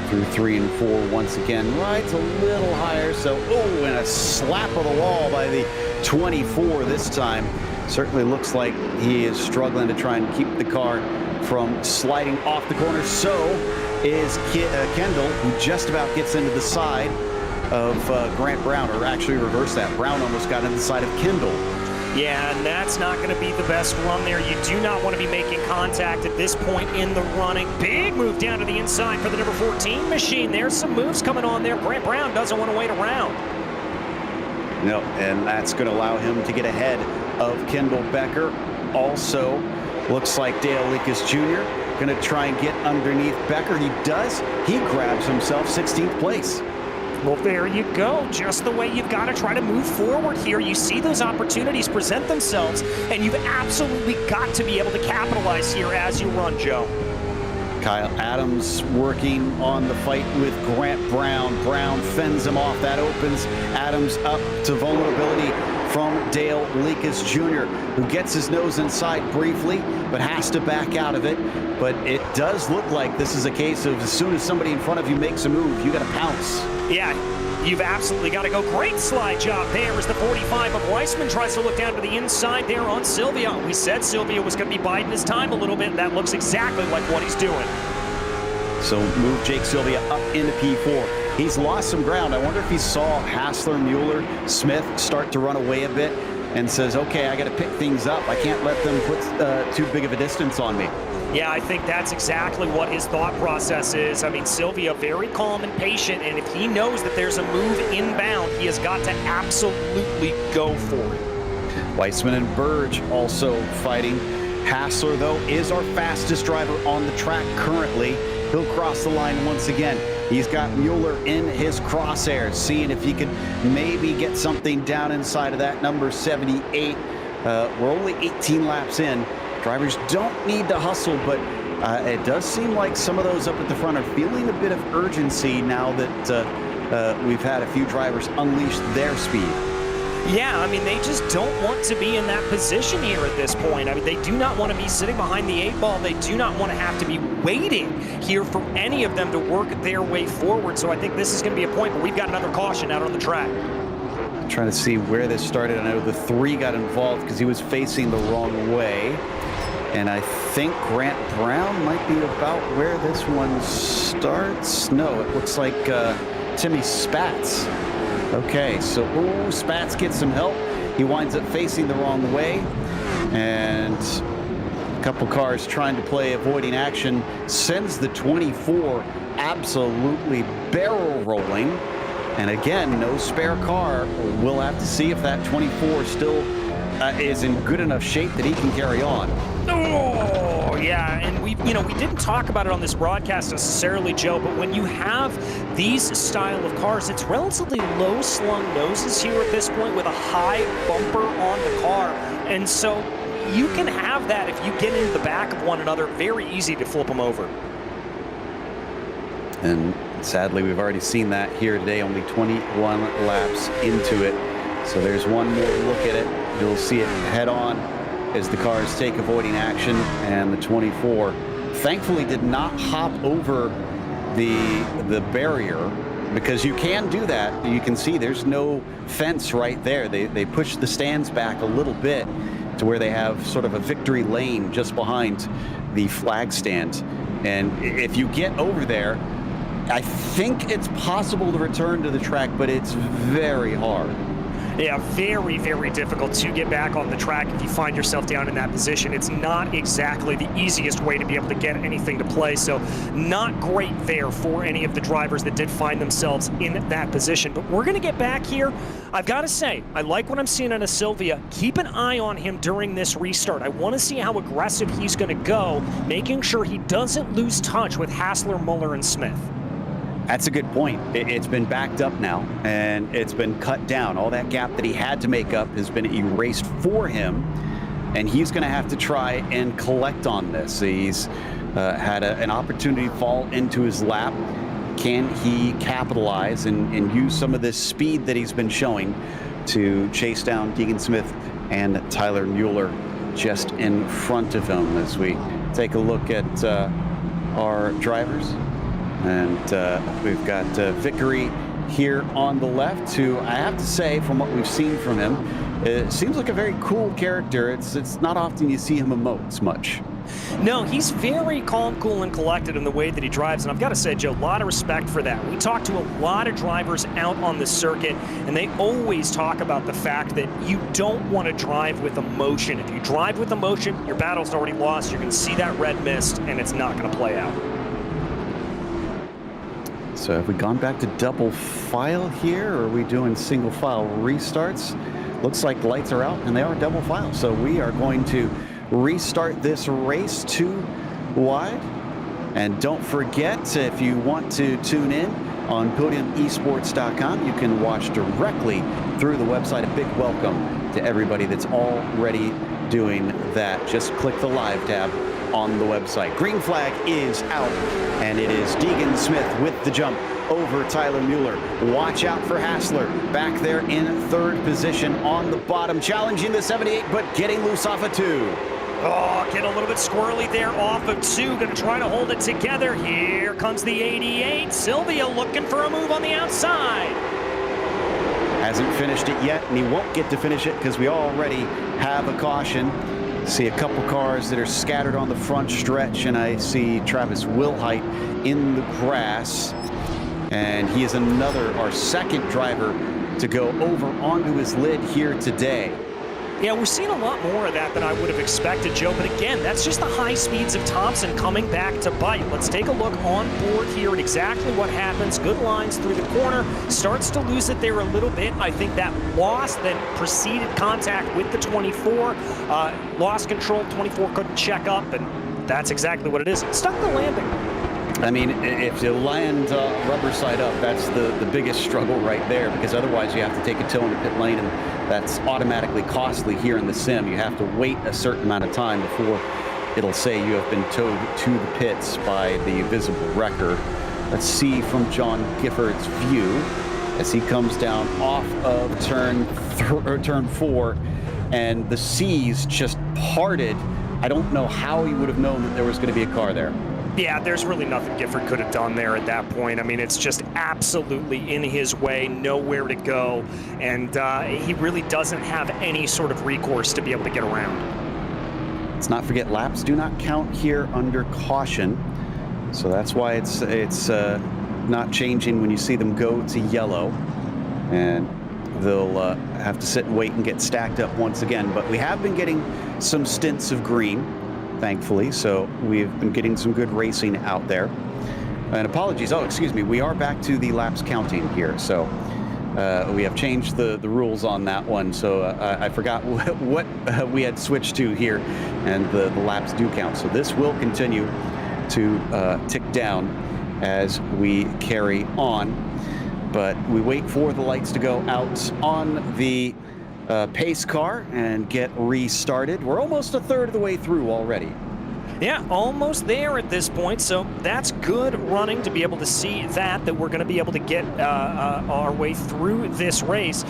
through 3 and 4 once again. Rides a little higher, so, oh, and a slap of the wall by the 24 this time. Certainly looks like he is struggling to try and keep the car from sliding off the corner. So is Kendall, who just about gets into the side of Grant Brown, or actually reverse that. Brown almost got into the side of Kendall. Yeah, and that's not going to be the best run there. You do not want to be making contact at this point in the running. Big move down to the inside for the number 14 machine. There's some moves coming on there. Grant Brown doesn't want to wait around. No, and that's going to allow him to get ahead of Kendall Becker. Also, looks like Dale Likas Jr. going to try and get underneath Becker. He does. He grabs himself 16th place. Well, there you go. Just the way you've got to try to move forward here. You see those opportunities present themselves, and you've absolutely got to be able to capitalize here as you run, Joe. Kyle Adams working on the fight with Grant Brown. Brown fends him off. That opens Adams up to vulnerability from Dale Leakus Jr., who gets his nose inside briefly, but has to back out of it. But it does look like this is a case of as soon as somebody in front of you makes a move, you got to pounce. Yeah, you've absolutely got to go. Great slide job there as the 45 of Weissman tries to look down to the inside there on Sylvia. We said Sylvia was going to be biding his time a little bit. That looks exactly like what he's doing. So move Jake Sylvia up into P4. He's lost some ground. I wonder if he saw Hassler, Mueller, Smith start to run away a bit and says, okay, I got to pick things up. I can't let them put too big of a distance on me. Yeah, I think that's exactly what his thought process is. I mean, Sylvia very calm and patient, and if he knows that there's a move inbound, he has got to absolutely go for it. Weissman and Burge also fighting. Hassler, though, is our fastest driver on the track currently. He'll cross the line once again. He's got Mueller in his crosshairs, seeing if he can maybe get something down inside of that number 78. We're only 18 laps in. Drivers don't need to hustle, but it does seem like some of those up at the front are feeling a bit of urgency now that we've had a few drivers unleash their speed. Yeah, I mean, they just don't want to be in that position here at this point. I mean, they do not want to be sitting behind the 8-ball. They do not want to have to be waiting here for any of them to work their way forward. So I think this is going to be a point where we've got another caution out on the track. Trying to see where this started. I know the 3 got involved because he was facing the wrong way. And I think Grant Brown might be about where this one starts. No, it looks like Timmy Spatz. Okay, so Spatz gets some help. He winds up facing the wrong way. And a couple cars trying to play avoiding action sends the 24 absolutely barrel rolling. And again, no spare car. We'll have to see if that 24 still is in good enough shape that he can carry on. Oh, yeah, and we didn't talk about it on this broadcast necessarily, Joe, but when you have these style of cars, it's relatively low slung noses here at this point with a high bumper on the car. And so you can have that if you get into the back of one another, very easy to flip them over. And sadly, we've already seen that here today, only 21 laps into it. So there's one more look at it. You'll see it head on as the cars take avoiding action, and the 24 thankfully did not hop over the barrier, because you can do that. You can see there's no fence right there. They push the stands back a little bit to where they have sort of a victory lane just behind the flag stand. And if you get over there, I think it's possible to return to the track, but it's very hard. Yeah, very, very difficult to get back on the track if you find yourself down in that position. It's not exactly the easiest way to be able to get anything to play, so not great there for any of the drivers that did find themselves in that position. But we're going to get back here. I've got to say, I like what I'm seeing out of Sylvia. Keep an eye on him during this restart. I want to see how aggressive he's going to go, making sure he doesn't lose touch with Hassler, Mueller, and Smith. That's a good point. It's been backed up now, and it's been cut down. All that gap that he had to make up has been erased for him, and he's going to have to try and collect on this. He's had an opportunity fall into his lap. Can he capitalize and use some of this speed that he's been showing to chase down Deegan Smith and Tyler Mueller just in front of him as we take a look at our drivers? And we've got Vickery here on the left, who I have to say, from what we've seen from him, it seems like a very cool character. It's not often you see him emote much. No, he's very calm, cool, and collected in the way that he drives, and I've got to say, Joe, a lot of respect for that. We talk to a lot of drivers out on the circuit, and they always talk about the fact that you don't want to drive with emotion. If you drive with emotion, your battle's already lost. You're going to see that red mist, and it's not going to play out. So have we gone back to double file here, or are we doing single file restarts? Looks like lights are out and they are double file. So we are going to restart this race 2 wide. And don't forget, if you want to tune in on podiumesports.com. You can watch directly through the website. A big welcome to everybody that's already doing that. Just click the live tab on the website. Green flag is out, and it is Deegan Smith with the jump over Tyler Mueller. Watch out for Hassler back there in third position on the bottom, challenging the 78, but getting loose off of 2. Oh, get a little bit squirrely there off of 2. Going to try to hold it together. Here comes the 88. Sylvia looking for a move on the outside. Hasn't finished it yet, and he won't get to finish it because we already have a caution. See a couple cars that are scattered on the front stretch, and I see Travis Wilhite in the grass. And he is our second driver to go over onto his lid here today. Yeah, we're seeing a lot more of that than I would have expected, Joe. But again, that's just the high speeds of Thompson coming back to bite. Let's take a look on board here at exactly what happens. Good lines through the corner. Starts to lose it there a little bit. I think that loss then preceded contact with the 24. Lost control. 24 couldn't check up, and that's exactly what it is. Stuck the landing. I mean, if you land rubber side up, that's the biggest struggle right there, because otherwise you have to take a tow in the pit lane, and that's automatically costly here in the sim. You have to wait a certain amount of time before it'll say you have been towed to the pits by the visible wrecker. Let's see from John Gifford's view as he comes down off of turn 4, and the seas just parted. I don't know how he would have known that there was going to be a car there. Yeah, there's really nothing Gifford could have done there at that point. I mean, it's just absolutely in his way, nowhere to go, and he really doesn't have any sort of recourse to be able to get around. Let's not forget, laps do not count here under caution, so that's why it's not changing when you see them go to yellow, and they'll have to sit and wait and get stacked up once again. But we have been getting some stints of green, thankfully, so we've been getting some good racing out there. And apologies, excuse me, we are back to the laps counting here, so we have changed the rules on that one, so I forgot what we had switched to here, and the laps do count. So this will continue to tick down as we carry on, but we wait for the lights to go out on the pace car and get restarted. We're almost a third of the way through already. Yeah, almost there at this point, so that's good running to be able to see that we're going to be able to get our way through this race,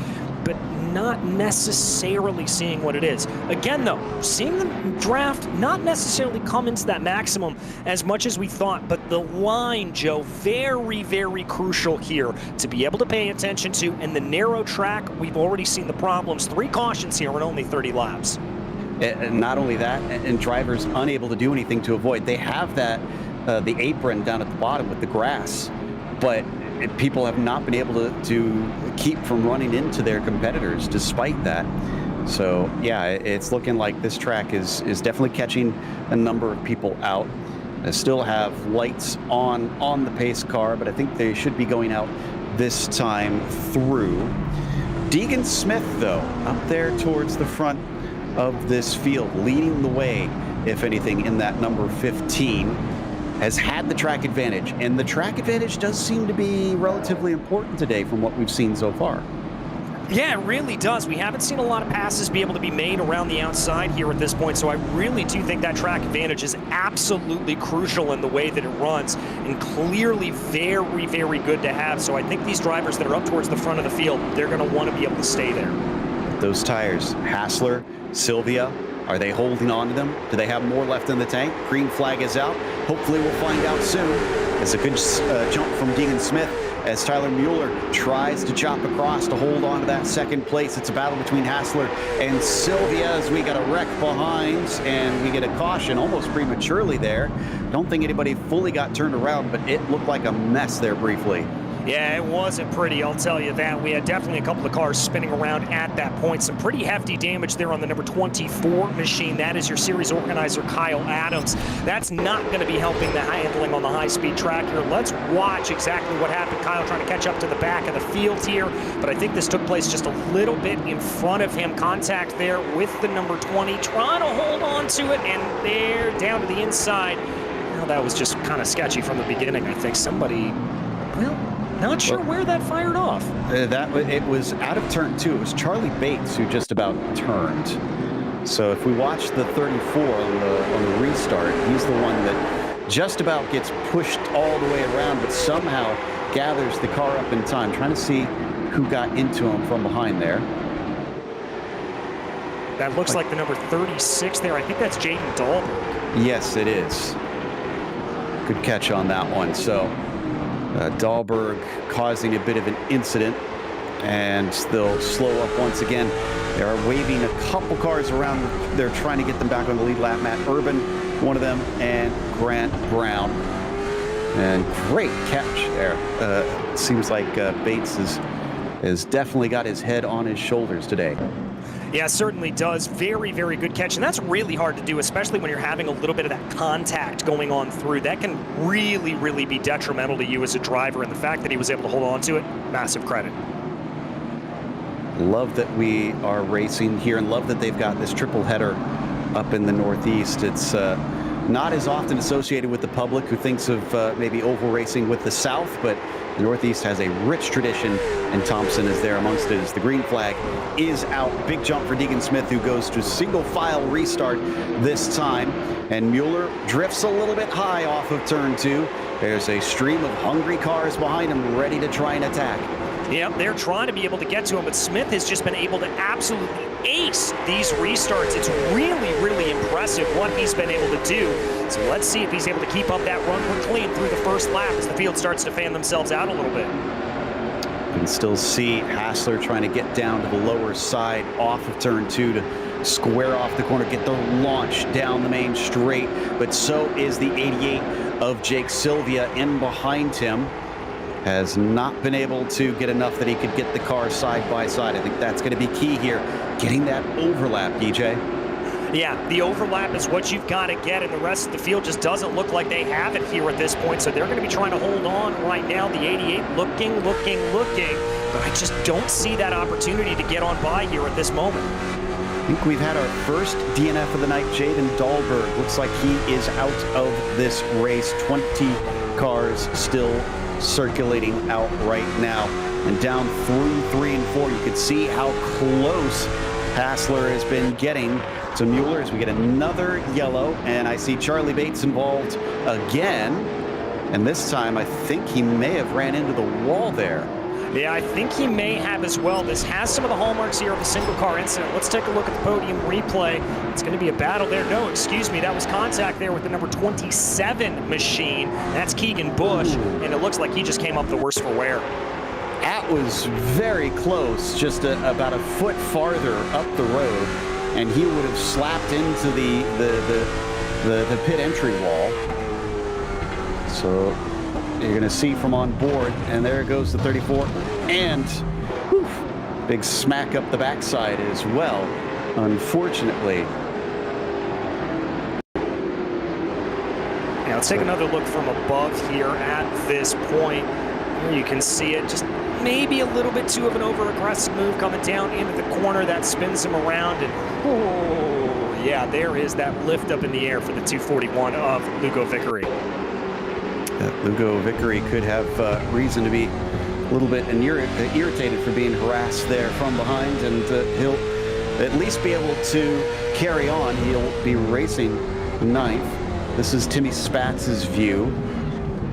but not necessarily seeing what it is. Again, though, seeing the draft not necessarily come into that maximum as much as we thought, but the line, Joe, very, very crucial here to be able to pay attention to. In the narrow track, we've already seen the problems. 3 cautions here in only 30 laps. And not only that, and drivers unable to do anything to avoid. They have that, the apron down at the bottom with the grass, but people have not been able to keep from running into their competitors despite that. So yeah, it's looking like this track is definitely catching a number of people out. I still have lights on the pace car, but I think they should be going out this time through. Deegan Smith, though, up there towards the front of this field, leading the way, if anything, in that number 15, has had the track advantage, and the track advantage does seem to be relatively important today from what we've seen so far. Yeah, it really does. We haven't seen a lot of passes be able to be made around the outside here at this point, so I really do think that track advantage is absolutely crucial in the way that it runs, and clearly very, very good to have. So I think these drivers that are up towards the front of the field, they're going to want to be able to stay there. Those tires, Hassler, Sylvia, are they holding on to them? Do they have more left in the tank? Green flag is out. Hopefully we'll find out soon. It's a good jump from Deegan Smith as Tyler Mueller tries to chop across to hold on to that second place. It's a battle between Hassler and Sylvia as we got a wreck behind, and we get a caution almost prematurely there. Don't think anybody fully got turned around, but it looked like a mess there briefly. Yeah, it wasn't pretty, I'll tell you that. We had definitely a couple of cars spinning around at that point. Some pretty hefty damage there on the number 24 machine. That is your series organizer, Kyle Adams. That's not going to be helping the handling on the high-speed track here. Let's watch exactly what happened. Kyle trying to catch up to the back of the field here, but I think this took place just a little bit in front of him. Contact there with the number 20, trying to hold on to it, and there, down to the inside. Well, that was just kind of sketchy from the beginning. I think somebody, well, Not sure where that fired off. It was out of turn 2. It was Charlie Bates who just about turned. So if we watch the 34 on the restart, he's the one that just about gets pushed all the way around, but somehow gathers the car up in time. Trying to see who got into him from behind there. That looks like the number 36 there. I think that's Jaden Dahlberg. Yes, it is. Good catch on that one. So Dahlberg causing a bit of an incident, and they'll slow up once again. They are waving a couple cars around. They're trying to get them back on the lead lap. Matt Urban, one of them, and Grant Brown. And great catch there. Seems like Bates has definitely got his head on his shoulders today. Yeah, certainly does. Very, very good catch. And that's really hard to do, especially when you're having a little bit of that contact going on through. That can really, really be detrimental to you as a driver. And the fact that he was able to hold on to it, massive credit. Love that we are racing here, and love that they've got this triple header up in the Northeast. It's not as often associated with the public who thinks of maybe oval racing with the South, but the Northeast has a rich tradition, and Thompson is there amongst it as the green flag is out. Big jump for Deegan Smith, who goes to single file restart this time, and Mueller drifts a little bit high off of turn 2. There's a stream of hungry cars behind him ready to try and attack. Yep, they're trying to be able to get to him, but Smith has just been able to absolutely ace these restarts. It's really, really impressive what he's been able to do. So let's see if he's able to keep up that run clean through the first lap as the field starts to fan themselves out a little bit. You can still see Hassler trying to get down to the lower side off of turn 2 to square off the corner, get the launch down the main straight, but so is the 88 of Jake Sylvia in behind him. Has not been able to get enough that he could get the car side by side. I think that's going to be key here, getting that overlap, DJ. Yeah, the overlap is what you've got to get, and the rest of the field just doesn't look like they have it here at this point, so they're going to be trying to hold on right now. The 88 looking, but I just don't see that opportunity to get on by here at this moment. I think we've had our first DNF of the night. Jaden Dahlberg looks like he is out of this race. 20 cars still circulating out right now, and down through 3 and 4 you can see how close Hassler has been getting to Mueller as we get another yellow, and I see Charlie Bates involved again, and this time I think he may have ran into the wall there. Yeah, I think he may have as well. This has some of the hallmarks here of a single car incident. Let's take a look at the podium replay. It's going to be a battle there. No, excuse me, that was contact there with the number 27 machine. That's Keegan Bush, and it looks like he just came up the worst for wear. That was very close, just about a foot farther up the road, and he would have slapped into the pit entry wall. So you're going to see from on board, and there goes the 34, and big smack up the backside as well, unfortunately. Now let's take another look from above here at this point. You can see it, just maybe a little bit too of an over-aggressive move coming down into the corner that spins him around, and oh, yeah, there is that lift up in the air for the 241 of Lugo Vickery. Lugo Vickery could have reason to be a little bit irritated for being harassed there from behind, and he'll at least be able to carry on. He'll be racing 9th. This is Timmy Spatz's view.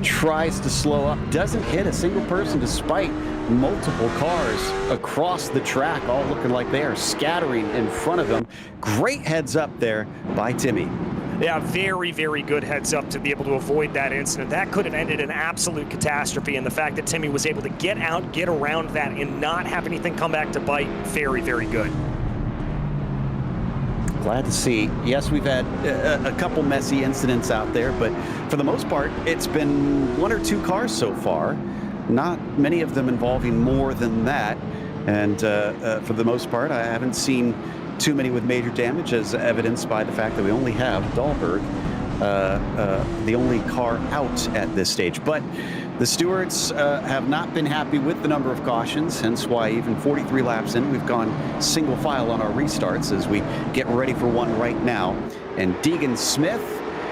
Tries to slow up, doesn't hit a single person despite multiple cars across the track, all looking like they are scattering in front of him. Great heads up there by Timmy. Yeah, very, very good heads up to be able to avoid that incident. That could have ended an absolute catastrophe, and the fact that Timmy was able to get out, get around that, and not have anything come back to bite, very, very good. Glad to see. Yes, we've had a couple messy incidents out there, but for the most part, it's been 1 or 2 cars so far. Not many of them involving more than that. And for the most part, I haven't seen too many with major damage, as evidenced by the fact that we only have Dahlberg, the only car out at this stage. But the stewards have not been happy with the number of cautions, hence why even 43 laps in, we've gone single file on our restarts as we get ready for one right now. And Deegan Smith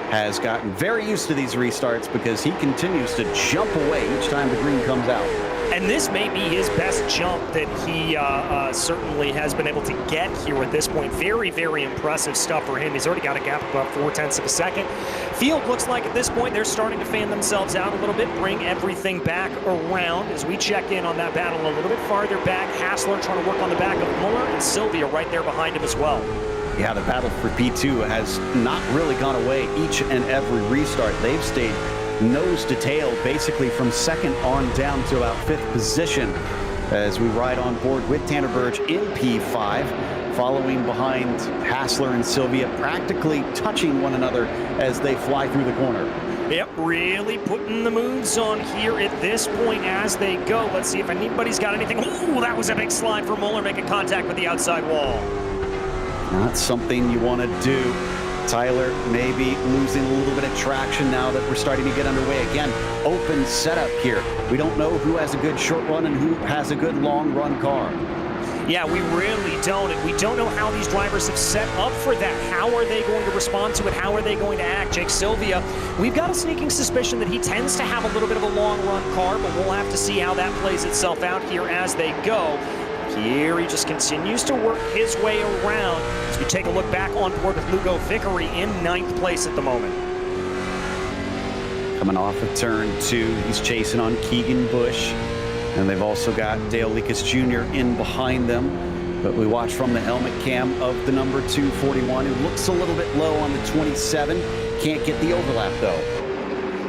has gotten very used to these restarts because he continues to jump away each time the green comes out. And this may be his best jump that he certainly has been able to get here at this point. Very, very impressive stuff for him. He's already got a gap of about 0.4 of a second. Field looks like at this point they're starting to fan themselves out a little bit, bring everything back around as we check in on that battle a little bit farther back. Hassler trying to work on the back of Muller, and Sylvia right there behind him as well. Yeah, the battle for P2 has not really gone away each and every restart. They've stayed nose to tail, basically from second on down to about 5th position as we ride on board with Tanner Burge in P5, following behind Hassler and Sylvia, practically touching one another as they fly through the corner. Yep, really putting the moves on here at this point as they go. Let's see if anybody's got anything. Ooh, that was a big slide for Muller, making contact with the outside wall. Not something you want to do. Tyler maybe losing a little bit of traction now that we're starting to get underway again. Open setup here. We don't know who has a good short run and who has a good long run car. Yeah, we really don't, and we don't know how these drivers have set up for that. How are they going to respond to it? How are they going to act? Jake Sylvia, we've got a sneaking suspicion that he tends to have a little bit of a long run car, but we'll have to see how that plays itself out here as they go. Here he just continues to work his way around as we take a look back on board with Lugo Vickery in 9th place at the moment. Coming off of turn 2, he's chasing on Keegan Bush, and they've also got Dale Leakus Jr. in behind them. But we watch from the helmet cam of the number 241, who looks a little bit low on the 27. Can't get the overlap though.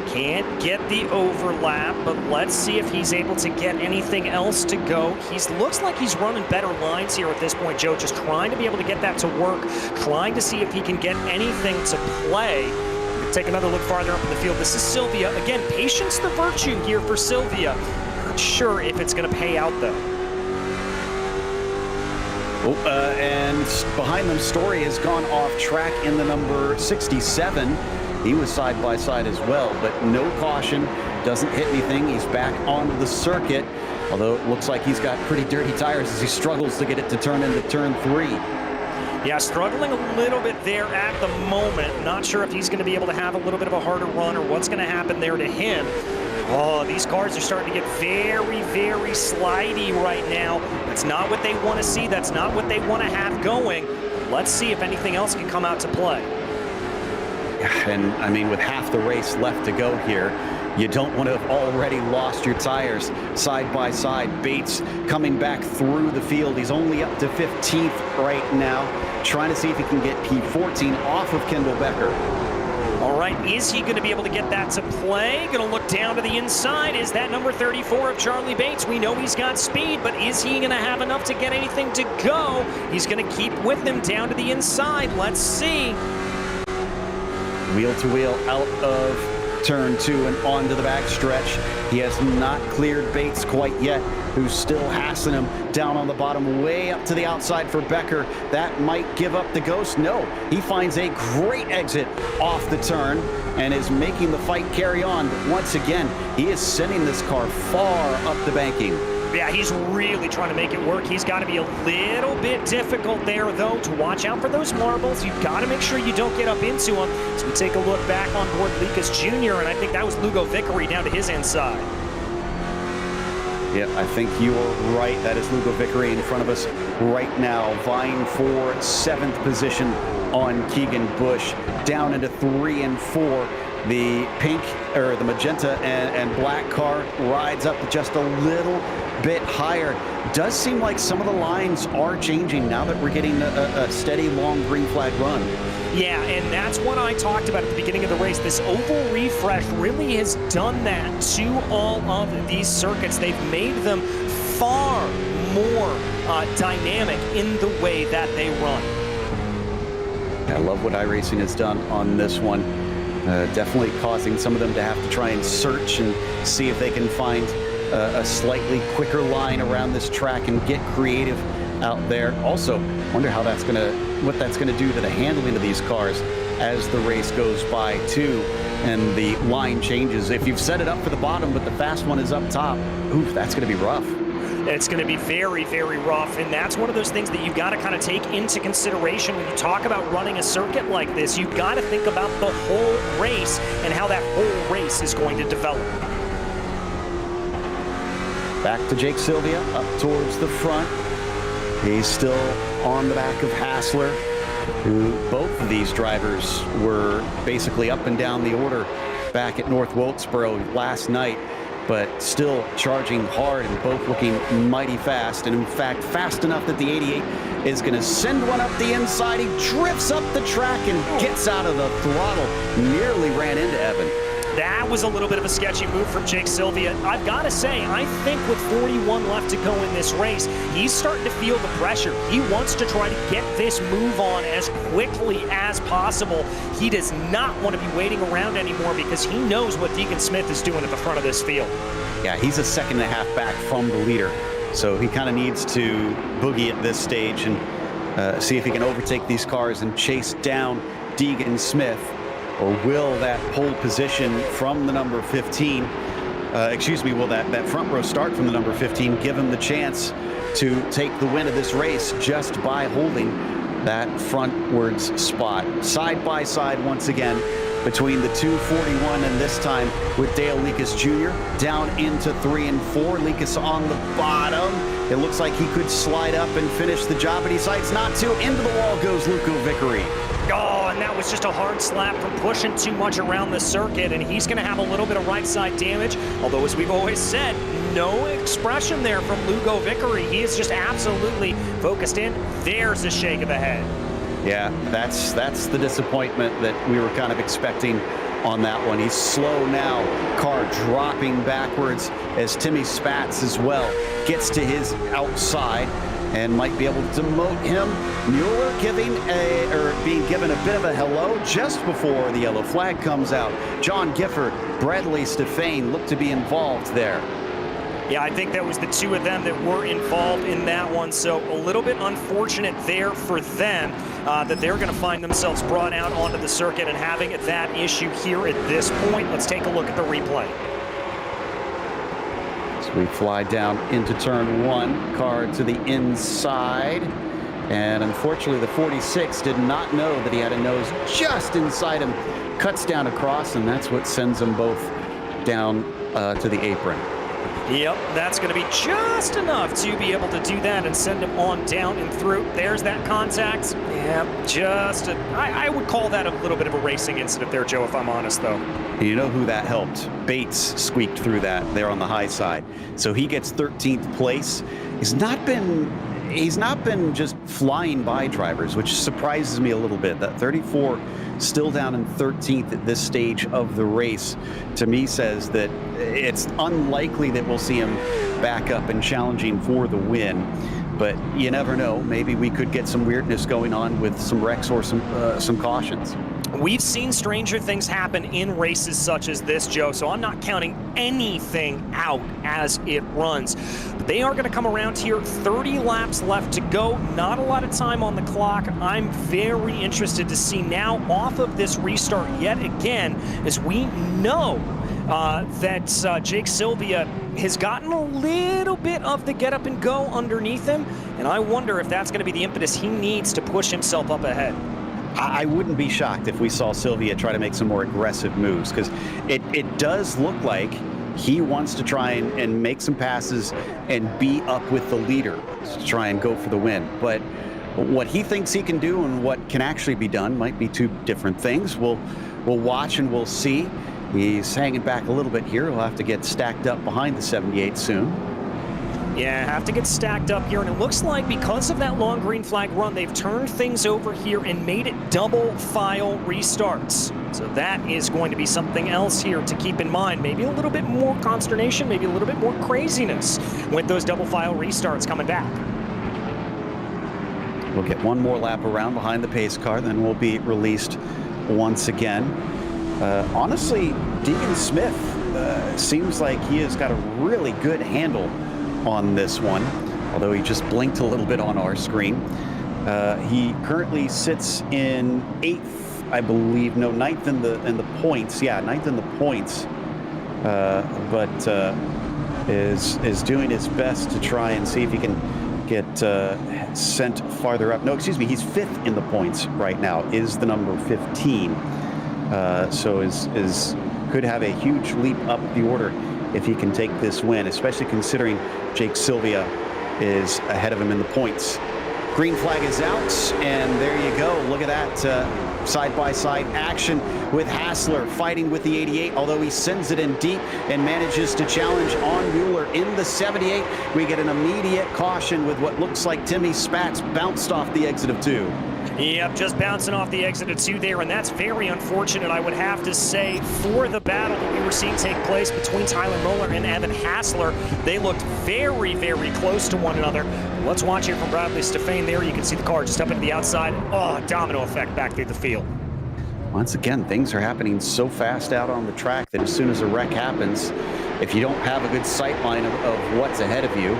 Can't get the overlap, but let's see if he's able to get anything else to go. He looks like he's running better lines here at this point, Joe, just trying to be able to get that to work, trying to see if he can get anything to play. Take another look farther up in the field. This is Sylvia. Again, patience the virtue here for Sylvia. Not sure if it's going to pay out, though. And behind them, Story has gone off track in the number 67. He was side by side as well, but no caution, doesn't hit anything. He's back onto the circuit, although it looks like he's got pretty dirty tires as he struggles to get it to turn into turn 3. Yeah, struggling a little bit there at the moment. Not sure if he's going to be able to have a little bit of a harder run or what's going to happen there to him. Oh, these cars are starting to get very, very slidey right now. That's not what they want to see. That's not what they want to have going. Let's see if anything else can come out to play. And I mean, with half the race left to go here, you don't want to have already lost your tires side by side. Bates coming back through the field. He's only up to 15th right now, trying to see if he can get P14 off of Kendall Becker. All right, is he going to be able to get that to play? Going to look down to the inside. Is that number 34 of Charlie Bates? We know he's got speed, but is he going to have enough to get anything to go? He's going to keep with him down to the inside. Let's see. Wheel to wheel out of turn 2 and onto the back stretch. He has not cleared Bates quite yet, who's still hassling him down on the bottom, way up to the outside for Becker. That might give up the ghost. No, he finds a great exit off the turn and is making the fight carry on. But once again, he is sending this car far up the banking. Yeah, he's really trying to make it work. He's got to be a little bit difficult there, though, to watch out for those marbles. You've got to make sure you don't get up into them. As we take a look back on board Leakus Jr., and I think that was Lugo Vickery down to his inside. Yeah, I think you are right. That is Lugo Vickery in front of us right now, vying for 7th position on Keegan Bush, down into 3 and 4. The pink, or the magenta and black car rides up just a little bit higher. Does seem like some of the lines are changing now that we're getting a steady, long green flag run. Yeah, and that's what I talked about at the beginning of the race. This oval refresh really has done that to all of these circuits. They've made them far more dynamic in the way that they run. I love what iRacing has done on this one. Definitely causing some of them to have to try and search and see if they can find a slightly quicker line around this track and get creative out there. Also, wonder how that's what that's gonna do to the handling of these cars as the race goes by too, and the line changes. If you've set it up for the bottom, but the fast one is up top, oof, that's gonna be rough. It's going to be very, very rough, and that's one of those things that you've got to kind of take into consideration when you talk about running a circuit like this. You've got to think about the whole race and how that whole race is going to develop. Back to Jake Sylvia, up towards the front. He's still on the back of Hassler, who both of these drivers were basically up and down the order back at North Wilkesboro last night, but still charging hard and both looking mighty fast. And in fact, fast enough that the 88 is going to send one up the inside. He drifts up the track and gets out of the throttle. Nearly ran into Evan. That was a little bit of a sketchy move from Jake Sylvia. I've got to say, I think with 41 left to go in this race, he's starting to feel the pressure. He wants to try to get this move on as quickly as possible. He does not want to be waiting around anymore because he knows what Deacon Smith is doing at the front of this field. Yeah, he's a second and a half back from the leader, so he kind of needs to boogie at this stage and see if he can overtake these cars and chase down Deacon Smith. Or will that pole position from the number 15, will that front row start from the number 15 give him the chance to take the win of this race just by holding that frontwards spot? Side by side once again between the 241 and this time with Dale Lekas Jr. down into 3 and 4. Lekas on the bottom. It looks like he could slide up and finish the job, but he decides not to. Into the wall goes Luco Vickery. Oh, and that was just a hard slap from pushing too much around the circuit, and he's going to have a little bit of right side damage, although as we've always said, no expression there from Luco Vickery. He is just absolutely focused in. There's a shake of the head. Yeah, that's the disappointment that we were kind of expecting on that one. He's slow now, car dropping backwards as Timmy Spatz as well gets to his outside and might be able to demote him. Mueller being given a bit of a hello just before the yellow flag comes out. John Gifford, Bradley Stefane look to be involved there. Yeah, I think that was the two of them that were involved in that one, so a little bit unfortunate there for them that they're going to find themselves brought out onto the circuit and having that issue here at this point. Let's take a look at the replay. So we fly down into turn 1, car to the inside, and unfortunately the 46 did not know that he had a nose just inside him, cuts down across, and that's what sends them both down to the apron. Yep, that's going to be just enough to be able to do that and send him on down and through. There's that contact. Yeah, I would call that a little bit of a racing incident there, Joe, if I'm honest, though. You know who that helped? Bates squeaked through that there on the high side. So he gets 13th place. He's not been just flying by drivers, which surprises me a little bit. That 34 still down in 13th at this stage of the race, to me says that it's unlikely that we'll see him back up and challenging for the win. But you never know. Maybe we could get some weirdness going on with some wrecks or some cautions. We've seen stranger things happen in races such as this, Joe, so I'm not counting anything out as it runs. But they are going to come around here, 30 laps left to go, not a lot of time on the clock. I'm very interested to see now off of this restart yet again, as we know that Jake Sylvia has gotten a little bit of the get up and go underneath him, and I wonder if that's going to be the impetus he needs to push himself up ahead. I wouldn't be shocked if we saw Sylvia try to make some more aggressive moves, because it does look like he wants to try and make some passes and be up with the leader to try and go for the win. But what he thinks he can do and what can actually be done might be two different things. We'll watch and we'll see. He's hanging back a little bit here. He'll have to get stacked up behind the 78 soon. Yeah, have to get stacked up here, and it looks like because of that long green flag run, they've turned things over here and made it double file restarts. So that is going to be something else here to keep in mind. Maybe a little bit more consternation, maybe a little bit more craziness with those double file restarts coming back. We'll get one more lap around behind the pace car, then we'll be released once again. Honestly, Deacon Smith seems like he has got a really good handle on this one, although he just blinked a little bit on our screen. He currently sits in 8th, I believe. No, 9th in the points. Yeah, 9th in the points. But is doing his best to try and see if he can get sent farther up. No, excuse me, he's 5th in the points right now, is the number 15. So could have a huge leap up the order if he can take this win, especially considering Jake Sylvia is ahead of him in the points. Green flag is out, and there you go. Look at that side-by-side action with Hassler fighting with the 88, although he sends it in deep and manages to challenge on Mueller in the 78. We get an immediate caution with what looks like Timmy Spats bounced off the exit of 2. Yep, just bouncing off the exit of 2 there, and that's very unfortunate, I would have to say, for the battle that we were seeing take place between Tyler Mueller and Evan Hassler. They looked very, very close to one another. Let's watch here from Bradley Stefan there. You can see the car just up into the outside. Oh, domino effect back through the field. Once again, things are happening so fast out on the track that as soon as a wreck happens, if you don't have a good sight line of what's ahead of you,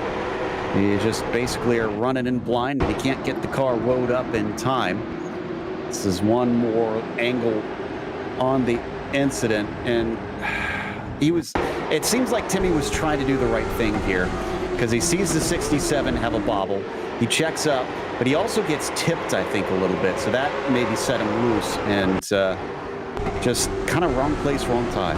you just basically are running in blind and you can't get the car woed up in time. This is one more angle on the incident, and it seems like Timmy was trying to do the right thing here because he sees the 67 have a bobble. He checks up, but he also gets tipped, I think, a little bit. So that maybe set him loose, and just kind of wrong place, wrong time.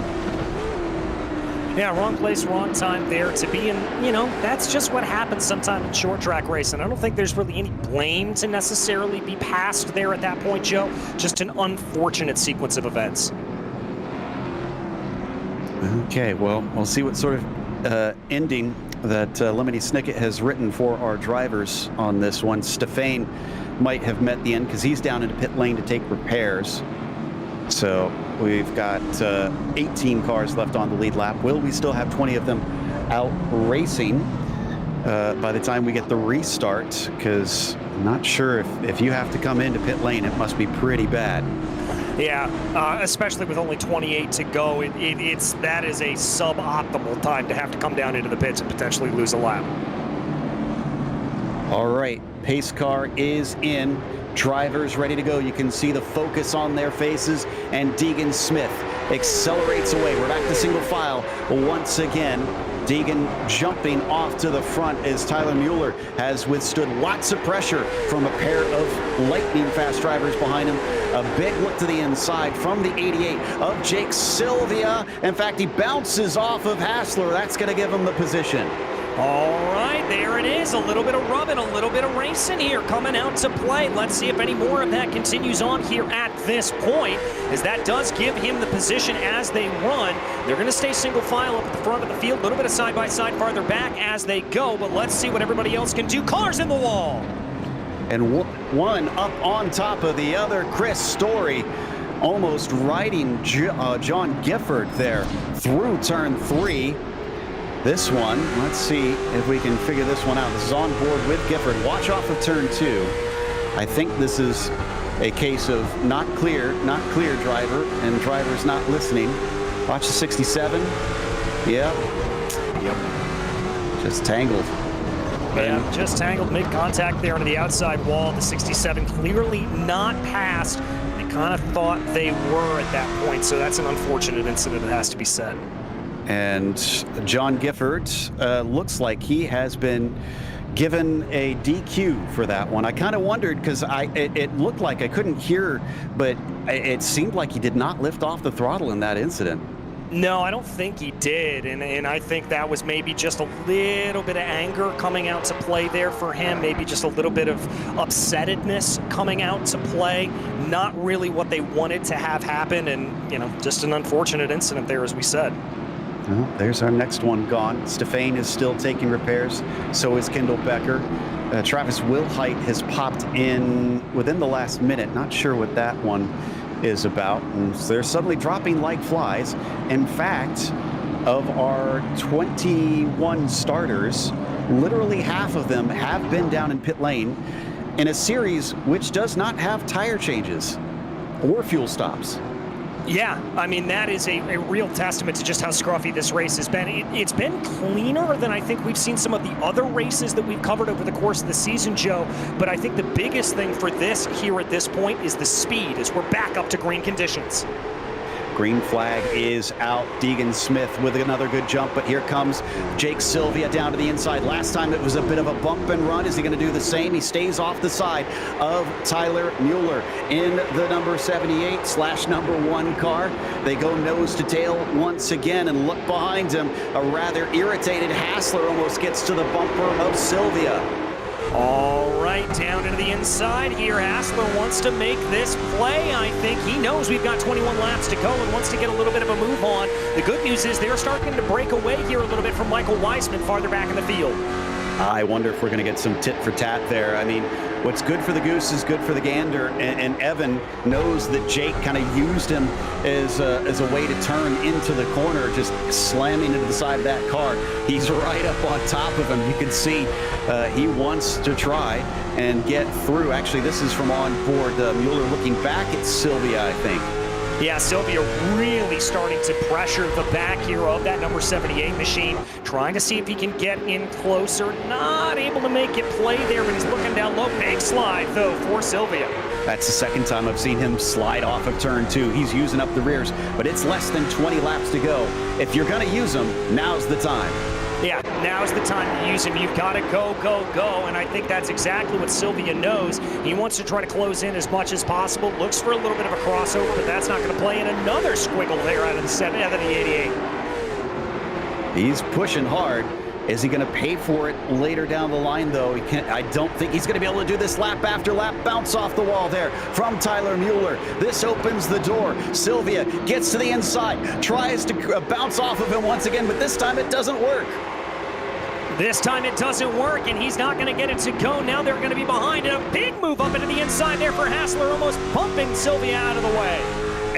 Yeah, wrong place, wrong time there to be in. You know, that's just what happens sometimes in short track racing. I don't think there's really any blame to necessarily be passed there at that point, Joe. Just an unfortunate sequence of events. Okay, well, we'll see what sort of ending that Lemony Snicket has written for our drivers on this one. Stefan might have met the end because he's down in the pit lane to take repairs. So we've got 18 cars left on the lead lap. Will we still have 20 of them out racing by the time we get the restart? Because I'm not sure if you have to come into pit lane, it must be pretty bad. Yeah, especially with only 28 to go, that is a suboptimal time to have to come down into the pits and potentially lose a lap. All right, pace car is in. Drivers ready to go. You can see the focus on their faces, and Deegan Smith accelerates away. We're back to single file once again. Deegan jumping off to the front as Tyler Mueller has withstood lots of pressure from a pair of lightning fast drivers behind him. A big look to the inside from the 88 of Jake Sylvia. In fact, he bounces off of Hassler. That's going to give him the position. All right, there it is. A little bit of rubbing, a little bit of racing here coming out to play. Let's see if any more of that continues on here at this point, as that does give him the position as they run. They're going to stay single file up at the front of the field, a little bit of side-by-side farther back as they go, but let's see what everybody else can do. Cars in the wall. And one up on top of the other. Chris Story almost riding John Gifford there through turn 3. This one, let's see if we can figure this one out. This is on board with Gifford. Watch off of turn 2. I think this is a case of not clear, driver, and driver's not listening. Watch the 67. Yep. Just tangled. Yeah, just tangled mid-contact there into the outside wall. The 67 clearly not passed. They kind of thought they were at that point, so that's an unfortunate incident that has to be said. And John Gifford looks like he has been given a DQ for that one. I kind of wondered because it looked like I couldn't hear, but it seemed like he did not lift off the throttle in that incident. No, I don't think he did, and I think that was maybe just a little bit of anger coming out to play there for him, maybe just a little bit of upsettedness coming out to play, not really what they wanted to have happen, and, you know, just an unfortunate incident there, as we said. Well, there's our next one gone. Stefan is still taking repairs. So is Kendall Becker. Travis Wilhite has popped in within the last minute. Not sure what that one is about. And so they're suddenly dropping like flies. In fact, of our 21 starters, literally half of them have been down in pit lane in a series which does not have tire changes or fuel stops. Yeah, I mean, that is a real testament to just how scruffy this race has been. It's been cleaner than I think we've seen some of the other races that we've covered over the course of the season, Joe. But I think the biggest thing for this here at this point is the speed, as we're back up to green conditions. Green flag is out. Deegan Smith with another good jump, but here comes Jake Sylvia down to the inside. Last time it was a bit of a bump and run. Is he going to do the same? He stays off the side of Tyler Mueller in the number 78/number 1 car. They go nose to tail once again, and look behind him. A rather irritated Hassler almost gets to the bumper of Sylvia. All right, down into the inside here. Hassler wants to make this play. I think he knows we've got 21 laps to go and wants to get a little bit of a move on. The good news is they're starting to break away here a little bit from Michael Weissman farther back in the field. I wonder if we're going to get some tit for tat there. I mean, what's good for the goose is good for the gander, and Evan knows that Jake kind of used him as a way to turn into the corner, just slamming into the side of that car. He's right up on top of him. You can see he wants to try and get through. Actually, this is from on board Mueller looking back at Sylvia, I think. Yeah, Sylvia really starting to pressure the back here of that number 78 machine, trying to see if he can get in closer. Not able to make it play there, but he's looking down low. Big slide, though, for Sylvia. That's the second time I've seen him slide off of turn 2. He's using up the rears, but it's less than 20 laps to go. If you're going to use them, now's the time. Yeah, now's the time to use him. You've got to go, go, go, and I think that's exactly what Sylvia knows. He wants to try to close in as much as possible. Looks for a little bit of a crossover, but that's not going to play in. Another squiggle there out of the 88. He's pushing hard. Is he going to pay for it later down the line, though? He can't. I don't think he's going to be able to do this lap after lap. Bounce off the wall there from Tyler Mueller. This opens the door. Sylvia gets to the inside, tries to bounce off of him once again, but this time it doesn't work. This time it doesn't work, and he's not going to get it to go. Now they're going to be behind, and a big move up into the inside there for Hassler, almost bumping Sylvia out of the way.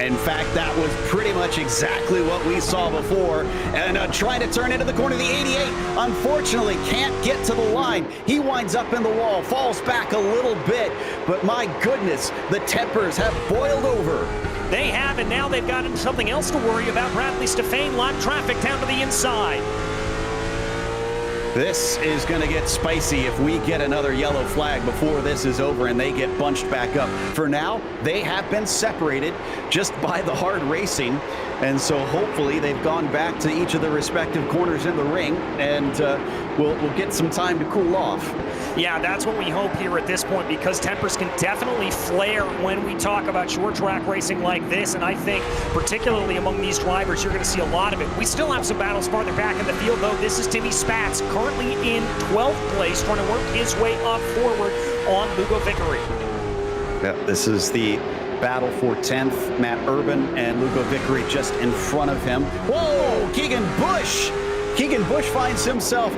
In fact, that was pretty much exactly what we saw before. And trying to turn into the corner, the 88, unfortunately, can't get to the line. He winds up in the wall, falls back a little bit. But my goodness, the tempers have boiled over. They have, and now they've got something else to worry about. Bradley Stefane, live traffic down to the inside. This is going to get spicy if we get another yellow flag before this is over and they get bunched back up. For now, they have been separated just by the hard racing, and so hopefully they've gone back to each of the respective corners in the ring, and we'll get some time to cool off. Yeah, that's what we hope here at this point, because tempers can definitely flare when we talk about short track racing like this, and I think particularly among these drivers, you're going to see a lot of it. We still have some battles farther back in the field, though. This is Timmy Spatz, currently in 12th place, trying to work his way up forward on Lugo Vickery. Yeah, this is the battle for 10th. Matt Urban and Lugo Vickery just in front of him. Whoa, Keegan Busch! Keegan Busch finds himself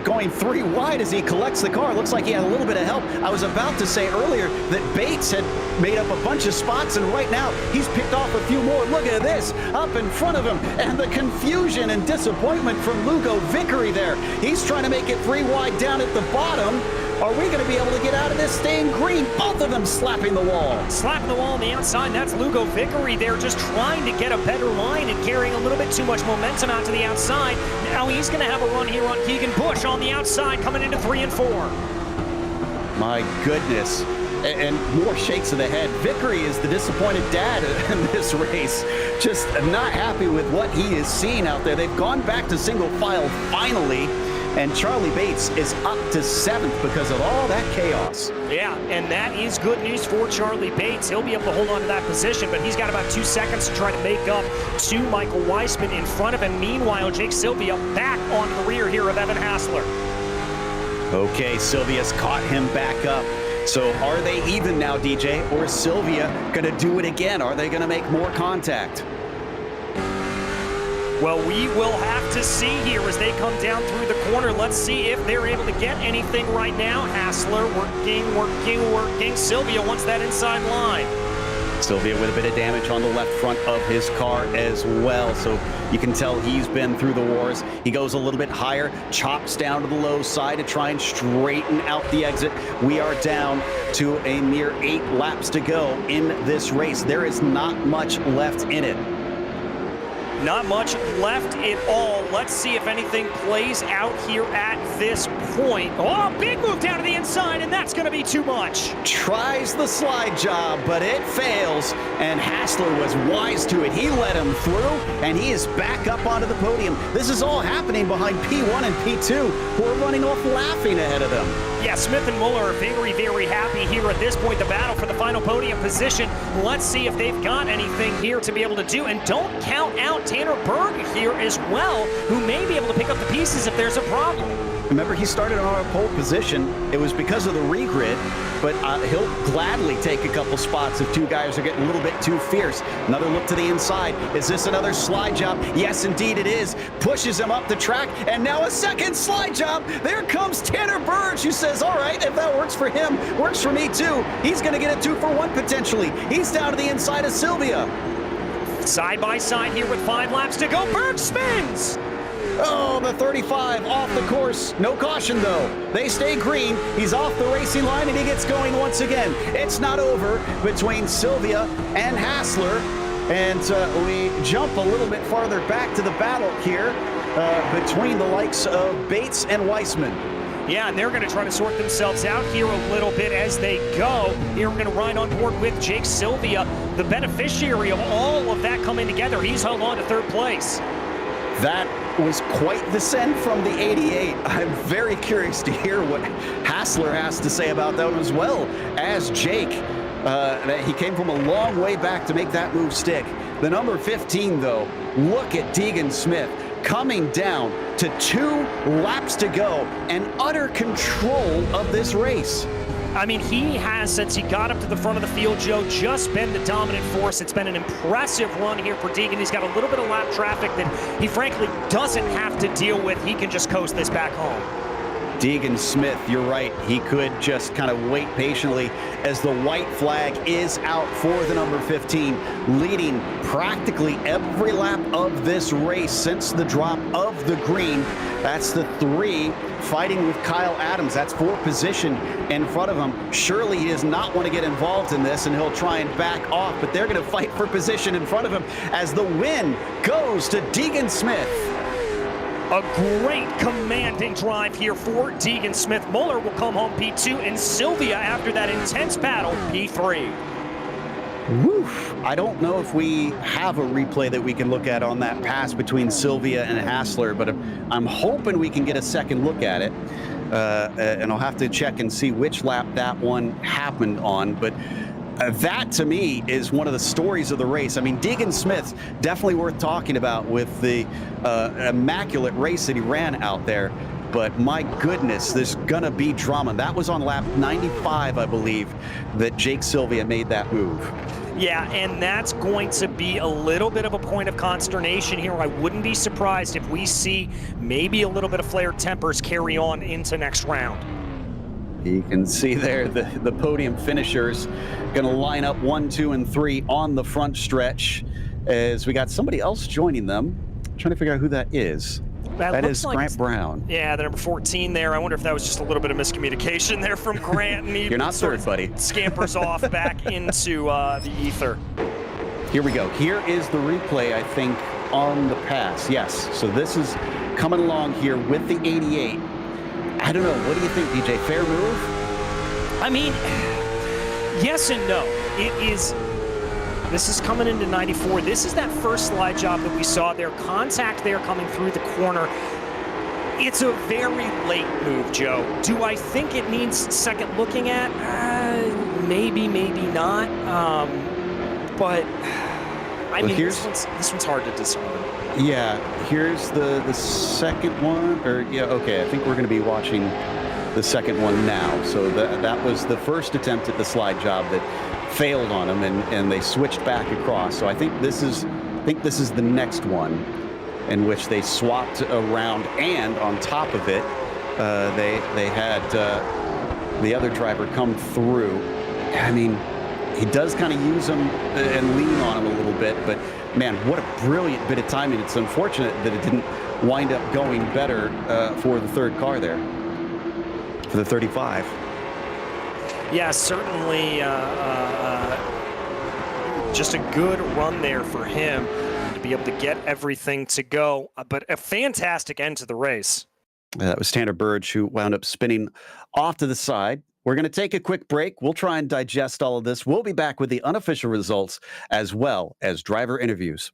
going 3 wide as he collects the car. Looks like he had a little bit of help. I was about to say earlier that Bates had made up a bunch of spots, and right now he's picked off a few more. Look at this, up in front of him, and the confusion and disappointment from Lugo Vickery there. He's trying to make it 3 wide down at the bottom. Are we going to be able to get out of this staying green? Both of them slapping the wall. Slapping the wall on the outside. That's Lugo Vickery there, just trying to get a better line and carrying a little bit too much momentum out to the outside. Now he's going to have a run here on Keegan Busch on the outside, coming into 3 and 4. My goodness. And more shakes of the head. Vickery is the disappointed dad in this race. Just not happy with what he is seeing out there. They've gone back to single file finally. And Charlie Bates is up to 7th because of all that chaos. Yeah, and that is good news for Charlie Bates. He'll be able to hold on to that position, but he's got about 2 seconds to try to make up to Michael Weissman in front of him. Meanwhile, Jake Sylvia back on the rear here of Evan Hassler. Okay, Sylvia's caught him back up. So are they even now, DJ, or is Sylvia going to do it again? Are they going to make more contact? Well, we will have to see here as they come down through the corner. Let's see if they're able to get anything right now. Hassler working, working, working. Sylvia wants that inside line. Sylvia with a bit of damage on the left front of his car as well. So you can tell he's been through the wars. He goes a little bit higher, chops down to the low side to try and straighten out the exit. We are down to a mere 8 laps to go in this race. There is not much left in it. Not much left at all. Let's see if anything plays out here at this point. Oh, big move down to the inside, and that that's going to be too much. Tries the slide job, but it fails, and Hassler was wise to it. He let him through, and he is back up onto the podium. This is all happening behind P1 and P2, who are running off laughing ahead of them. Yeah, Smith and Muller are very, very happy here at this point. The battle for the final podium position. Let's see if they've got anything here to be able to do. And don't count out Tanner Berg here as well, who may be able to pick up the pieces if there's a problem. Remember, he started on a pole position. It was because of the regrid, but he'll gladly take a couple spots if two guys are getting a little bit too fierce. Another look to the inside. Is this another slide job? Yes, indeed it is. Pushes him up the track, and now a second slide job. There comes Tanner Burge, who says, all right, if that works for him, works for me too. He's going to get a 2-for-1 potentially. He's down to the inside of Sylvia. Side by side here with 5 laps to go. Burge spins. Oh, the 35 off the course. No caution, though. They stay green. He's off the racing line, and he gets going once again. It's not over between Sylvia and Hassler. And we jump a little bit farther back to the battle here between the likes of Bates and Weissman. Yeah, and they're going to try to sort themselves out here a little bit as they go. Here we're going to ride on board with Jake Sylvia, the beneficiary of all of that coming together. He's held on to 3rd place. That was quite the send from the 88. I'm very curious to hear what Hassler has to say about that as well as Jake. He came from a long way back to make that move stick. The number 15, though, look at Deegan Smith coming down to 2 laps to go and utter control of this race. I mean, he has, since he got up to the front of the field, Joe, just been the dominant force. It's been an impressive run here for Deegan. He's got a little bit of lap traffic that he frankly doesn't have to deal with. He can just coast this back home. Deegan Smith, you're right. He could just kind of wait patiently as the white flag is out for the number 15, leading practically every lap of this race since the drop of the green. That's the 3 fighting with Kyle Adams. That's 4 position in front of him. Surely he does not want to get involved in this, and he'll try and back off, but they're going to fight for position in front of him as the win goes to Deegan Smith. A great commanding drive here for Deegan Smith. Muller will come home P2, and Sylvia, after that intense battle, P3. Woof. I don't know if we have a replay that we can look at on that pass between Sylvia and Hassler, but I'm hoping we can get a second look at it. And I'll have to check and see which lap that one happened on. But that, to me, is one of the stories of the race. I mean, Deegan Smith, definitely worth talking about with the immaculate race that he ran out there. But my goodness, there's gonna be drama. That was on lap 95, I believe, that Jake Sylvia made that move. Yeah, and that's going to be a little bit of a point of consternation here. I wouldn't be surprised if we see maybe a little bit of flared tempers carry on into next round. You can see there the podium finishers going to line up 1, 2, and 3 on the front stretch as we got somebody else joining them. I'm trying to figure out who that is. That is like Grant Brown. Yeah, the number 14 there. I wonder if that was just a little bit of miscommunication there from Grant. And You're not third, buddy. Scampers off back into the ether. Here we go. Here is the replay, I think, on the pass. Yes, so this is coming along here with the 88. I don't know. What do you think, DJ? Fair move? I mean, yes and no. This is coming into 94. This is that first slide job that we saw there. Contact there coming through the corner. It's a very late move, Joe. Do I think it needs second looking at? Maybe, maybe not. But, I mean, this one's hard to discern. Yeah, here's the second one. Okay, I think we're going to be watching the second one now. So that was the first attempt at the slide job that failed on them, and they switched back across. So I think this is the next one in which they swapped around, and on top of it, they had the other driver come through. I mean, he does kind of use them and lean on him a little bit, but man, what a brilliant bit of timing. It's unfortunate that it didn't wind up going better for the third car there, for the 35. Yeah, certainly just a good run there for him to be able to get everything to go, but a fantastic end to the race. That was Tanner Burge, who wound up spinning off to the side. We're going to take a quick break. We'll try and digest all of this. We'll be back with the unofficial results as well as driver interviews.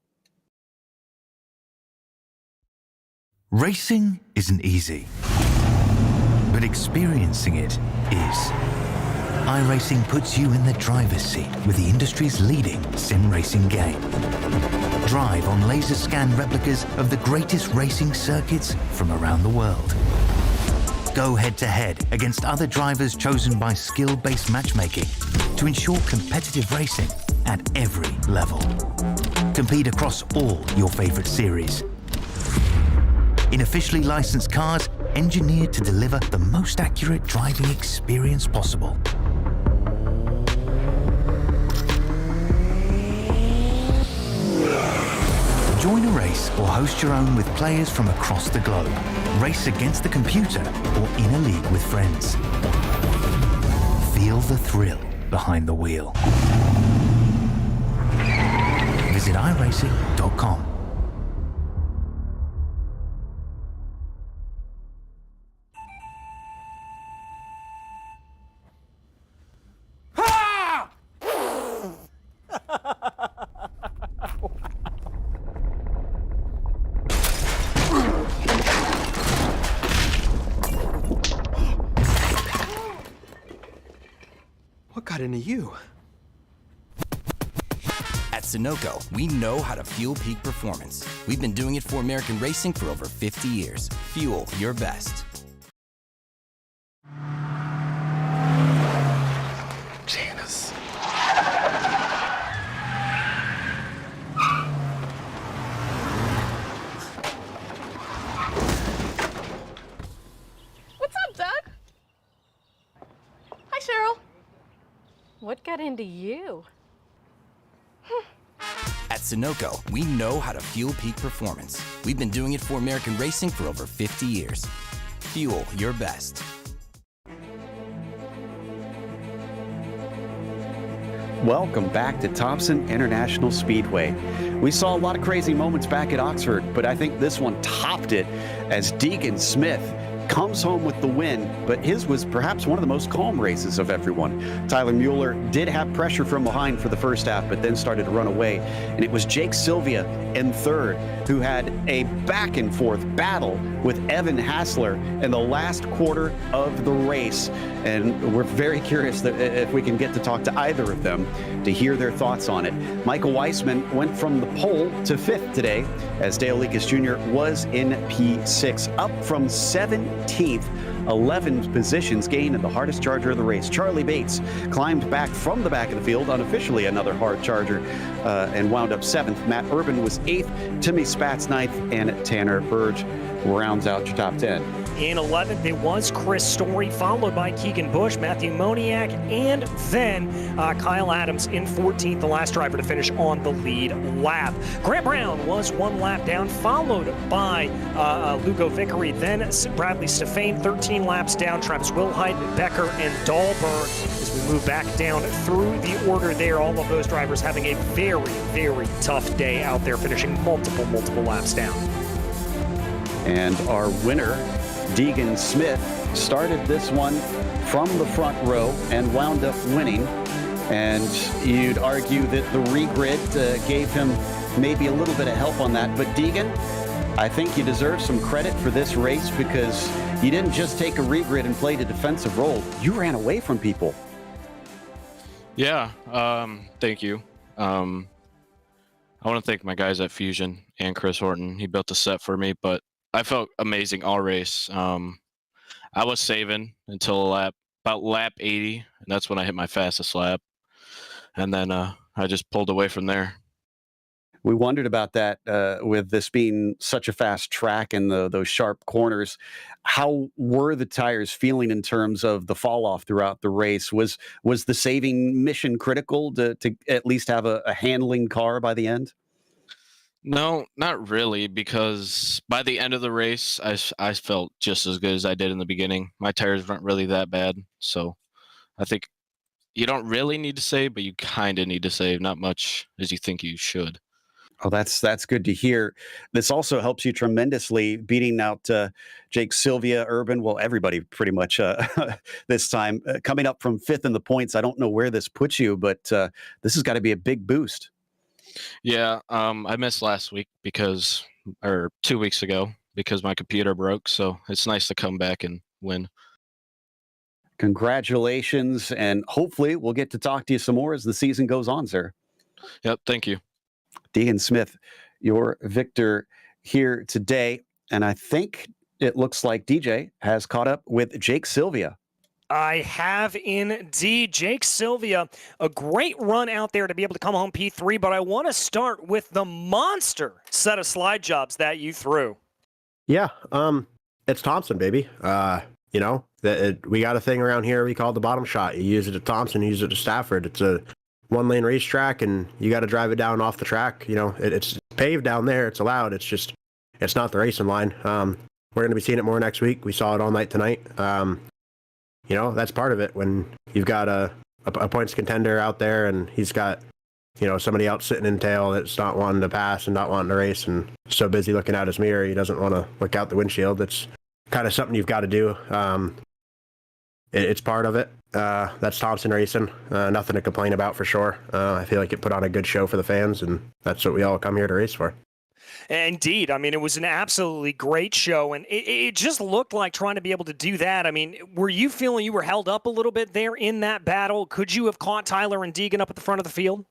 Racing isn't easy, but experiencing it is. iRacing puts you in the driver's seat with the industry's leading sim racing game. Drive on laser scan replicas of the greatest racing circuits from around the world. Go head-to-head against other drivers chosen by skill-based matchmaking to ensure competitive racing at every level. Compete across all your favorite series. In officially licensed cars, engineered to deliver the most accurate driving experience possible. Join a race or host your own with players from across the globe. Race against the computer or in a league with friends. Feel the thrill behind the wheel. Visit iRacing.com. What got into you? At Sunoco, we know how to fuel peak performance. We've been doing it for American racing for over 50 years. Fuel your best. Janice. What's up, Doug? Hi, Cheryl. What got into you? At Sunoco, we know how to fuel peak performance. We've been doing it for American racing for over 50 years. Fuel your best. Welcome back to Thompson International Speedway. We saw a lot of crazy moments back at Oxford, but I think this one topped it as Deegan Smith comes home with the win, but his was perhaps one of the most calm races of everyone. Tyler Mueller did have pressure from behind for the first half, but then started to run away. And it was Jake Sylvia in third, who had a back and forth battle with Evan Hassler in the last quarter of the race. And we're very curious that if we can get to talk to either of them to hear their thoughts on it. Michael Weissman went from the pole to fifth today, as Dale Lekas Jr. was in P6, up from 17th, 11 positions gained in the hardest charger of the race. Charlie Bates climbed back from the back of the field, unofficially another hard charger, and wound up 7th. Matt Urban was 8th, Timmy Spatz 9th, and Tanner Burge rounds out your top 10. In 11th, it was Chris Story, followed by Keegan Bush, Matthew Moniak, and then Kyle Adams in 14th, the last driver to finish on the lead lap. Grant Brown was 1 lap down, followed by Lugo Vickery, then Bradley Stefane, 13 laps down, Travis Wilhite, Becker, and Dahlberg. As we move back down through the order there, all of those drivers having a very, very tough day out there, finishing multiple laps down. And our winner, Deegan Smith, started this one from the front row and wound up winning. And you'd argue that the regrid gave him maybe a little bit of help on that. But Deegan, I think you deserve some credit for this race, because you didn't just take a regrid and played a defensive role. You ran away from people. Yeah, thank you. I want to thank my guys at Fusion and Chris Horton. He built a set for me, but I felt amazing all race. I was saving until about lap 80, and that's when I hit my fastest lap. And then I just pulled away from there. We wondered about that with this being such a fast track and those sharp corners. How were the tires feeling in terms of the fall off throughout the race? Was the saving mission critical to at least have a handling car by the end? No, not really, because by the end of the race, I felt just as good as I did in the beginning. My tires weren't really that bad. So I think you don't really need to save, but you kind of need to save, not much as you think you should. Oh, that's good to hear. This also helps you tremendously, beating out Jake Sylvia, Urban, well, everybody pretty much this time. Coming up from 5th in the points, I don't know where this puts you, but this has got to be a big boost. Yeah, I missed last week or 2 weeks ago because my computer broke. So it's nice to come back and win. Congratulations, and hopefully we'll get to talk to you some more as the season goes on, sir. Yep, thank you. Deegan Smith, your victor here today. And I think it looks like DJ has caught up with Jake Sylvia. I have indeed. Jake Sylvia, a great run out there to be able to come home P3, but I want to start with the monster set of slide jobs that you threw. Yeah, it's Thompson, baby. We got a thing around here we call the bottom shot. You use it at Thompson, you use it at Stafford. It's a one-lane racetrack, and you got to drive it down off the track. It's paved down there. It's allowed. It's not the racing line. We're going to be seeing it more next week. We saw it all night tonight. That's part of it when you've got a points contender out there and he's got, somebody else sitting in tail that's not wanting to pass and not wanting to race and so busy looking out his mirror he doesn't want to look out the windshield. It's kind of something you've got to do. It's part of it. That's Thompson racing. Nothing to complain about for sure. I feel like it put on a good show for the fans, and that's what we all come here to race for. Indeed. I mean, it was an absolutely great show, and it just looked like trying to be able to do that. I mean, were you feeling you were held up a little bit there in that battle? Could you have caught Tyler and Deegan up at the front of the field?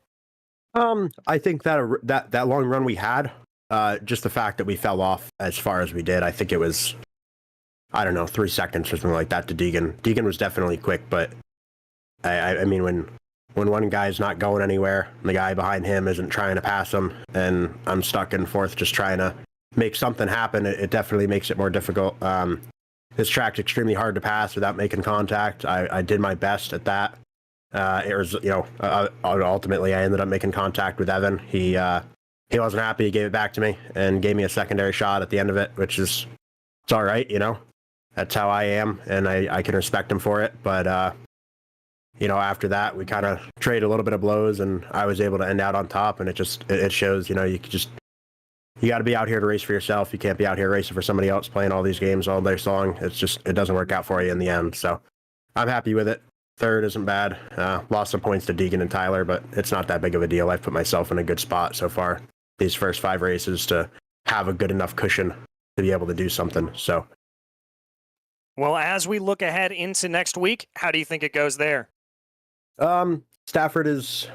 I think that long run we had, just the fact that we fell off as far as we did, I think it was, 3 seconds or something like that to Deegan. Deegan was definitely quick, but I mean, when one guy's not going anywhere, and the guy behind him isn't trying to pass him, and I'm stuck in fourth just trying to make something happen, it definitely makes it more difficult. This track's extremely hard to pass without making contact. I did my best at that. Ultimately, I ended up making contact with Evan. He wasn't happy. He gave it back to me and gave me a secondary shot at the end of it, which is, it's all right, That's how I am, and I can respect him for it. But, after that, we kind of traded a little bit of blows, and I was able to end out on top, and it shows, you got to be out here to race for yourself. You can't be out here racing for somebody else, playing all these games all day long. It doesn't work out for you in the end. So I'm happy with it. Third isn't bad. Lost some points to Deegan and Tyler, but it's not that big of a deal. I've put myself in a good spot so far these first 5 races to have a good enough cushion to be able to do something. So. Well, as we look ahead into next week, how do you think it goes there? Stafford is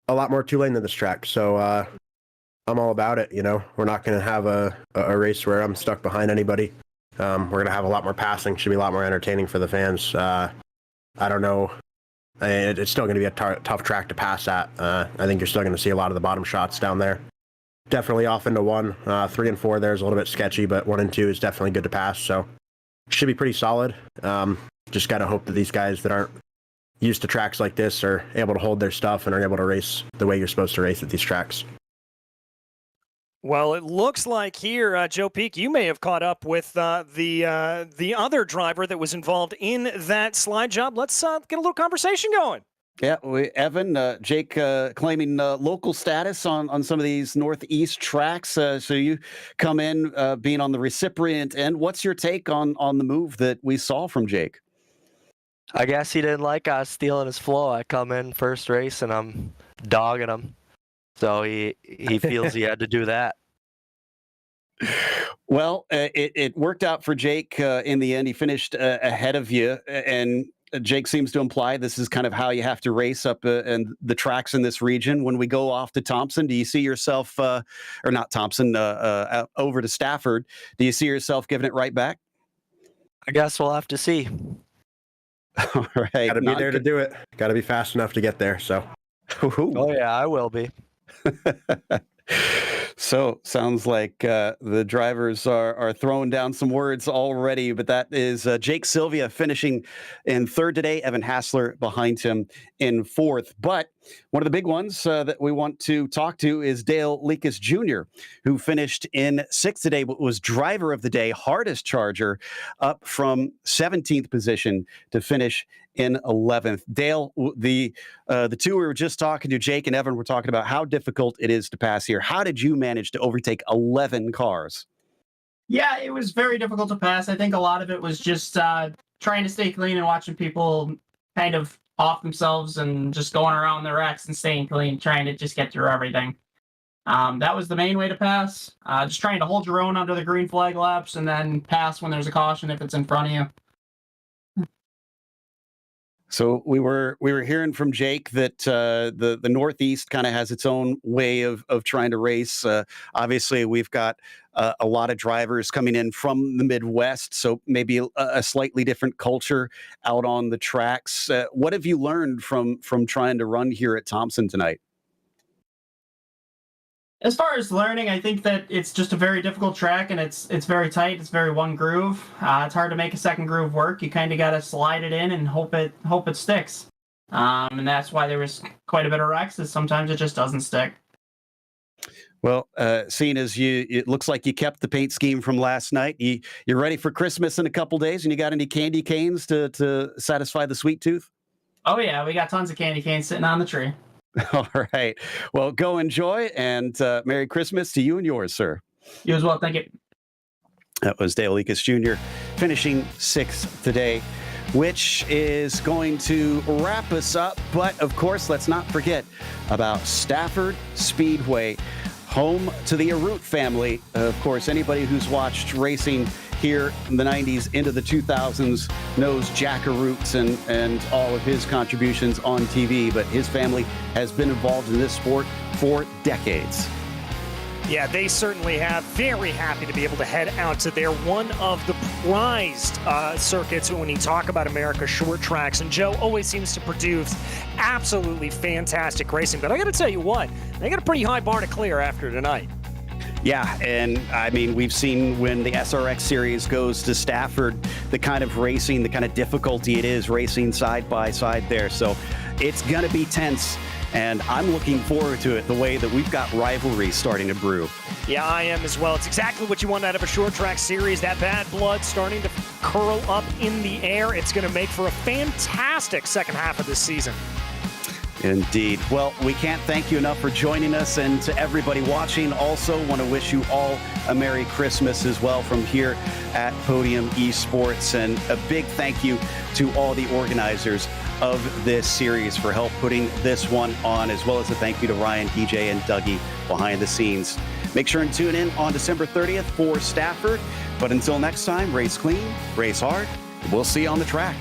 a lot more 2-lane than this track, so I'm all about it. We're not going to have a race where I'm stuck behind anybody. We're going to have a lot more passing. Should be a lot more entertaining for the fans. I don't know. It's still going to be a tough track to pass at. I think you're still going to see a lot of the bottom shots down there. Definitely off into 1. 3 and 4 there is a little bit sketchy, but 1 and 2 is definitely good to pass. So should be pretty solid. Just got to hope that these guys that aren't used to tracks like this are able to hold their stuff and are able to race the way you're supposed to race at these tracks. Well, it looks like here, Joe Peak, you may have caught up with the other driver that was involved in that slide job. Let's get a little conversation going. Yeah, Evan, Jake claiming local status on some of these Northeast tracks. So you come in being on the recipient end. What's your take on the move that we saw from Jake? I guess he didn't like us stealing his flow. I come in first race and I'm dogging him. So he feels he had to do that. Well, it worked out for Jake in the end. He finished ahead of you, and Jake seems to imply this is kind of how you have to race up and the tracks in this region. When we go off to Thompson, do you see yourself, or not Thompson, over to Stafford, do you see yourself giving it right back? I guess we'll have to see. All right. Got to be there to do it. Got to be fast enough to get there. So. Oh, yeah, I will be. So sounds like the drivers are throwing down some words already, but that is Jake Sylvia finishing in 3rd today, Evan Hassler behind him in 4th. But one of the big ones that we want to talk to is Dale Leakus Jr., who finished in 6th today, but was driver of the day, hardest charger, up from 17th position to finish in 11th. Dale, the two we were just talking to, Jake and Evan, were talking about how difficult it is to pass here. How did you manage to overtake 11 cars? Yeah, it was very difficult to pass. I think a lot of it was just trying to stay clean and watching people kind of off themselves and just going around their wrecks and staying clean, trying to just get through everything. That was the main way to pass. Just trying to hold your own under the green flag laps and then pass when there's a caution if it's in front of you. So we were hearing from Jake that the Northeast kind of has its own way of trying to race. Obviously, we've got a lot of drivers coming in from the Midwest, so maybe a slightly different culture out on the tracks. What have you learned from trying to run here at Thompson tonight? As far as learning, I think that it's just a very difficult track and it's very tight. It's very one groove. It's hard to make a second groove work. You kind of got to slide it in and hope it sticks. And that's why there was quite a bit of wrecks, is sometimes it just doesn't stick. Well, seeing as it looks like you kept the paint scheme from last night, you're ready for Christmas in a couple days, and you got any candy canes to satisfy the sweet tooth? Oh yeah, we got tons of candy canes sitting on the tree. All right. Well, go enjoy, and Merry Christmas to you and yours, sir. You as well. Thank you. That was Dale Ekus Jr. finishing 6th today, which is going to wrap us up. But, of course, let's not forget about Stafford Speedway, home to the Arute family. Of course, anybody who's watched racing here in the 90s into the 2000s knows Jack Arute and all of his contributions on TV, but his family has been involved in this sport for decades. Yeah, they certainly have. Very happy to be able to head out to there. One of the prized circuits when you talk about America's short tracks. And Joe always seems to produce absolutely fantastic racing. But I got to tell you what, they got a pretty high bar to clear after tonight. Yeah, and I mean, we've seen when the SRX series goes to Stafford, the kind of racing, the kind of difficulty it is racing side by side there. So it's going to be tense, and I'm looking forward to it the way that we've got rivalry starting to brew. Yeah, I am as well. It's exactly what you want out of a short track series. That bad blood starting to curl up in the air. It's going to make for a fantastic second half of this season. Indeed. Well, we can't thank you enough for joining us, and to everybody watching, also want to wish you all a Merry Christmas as well from here at Podium Esports, and a big thank you to all the organizers of this series for help putting this one on, as well as a thank you to Ryan, DJ, and Dougie behind the scenes. Make sure and tune in on December 30th for Stafford, but until next time, race clean, race hard, we'll see you on the track.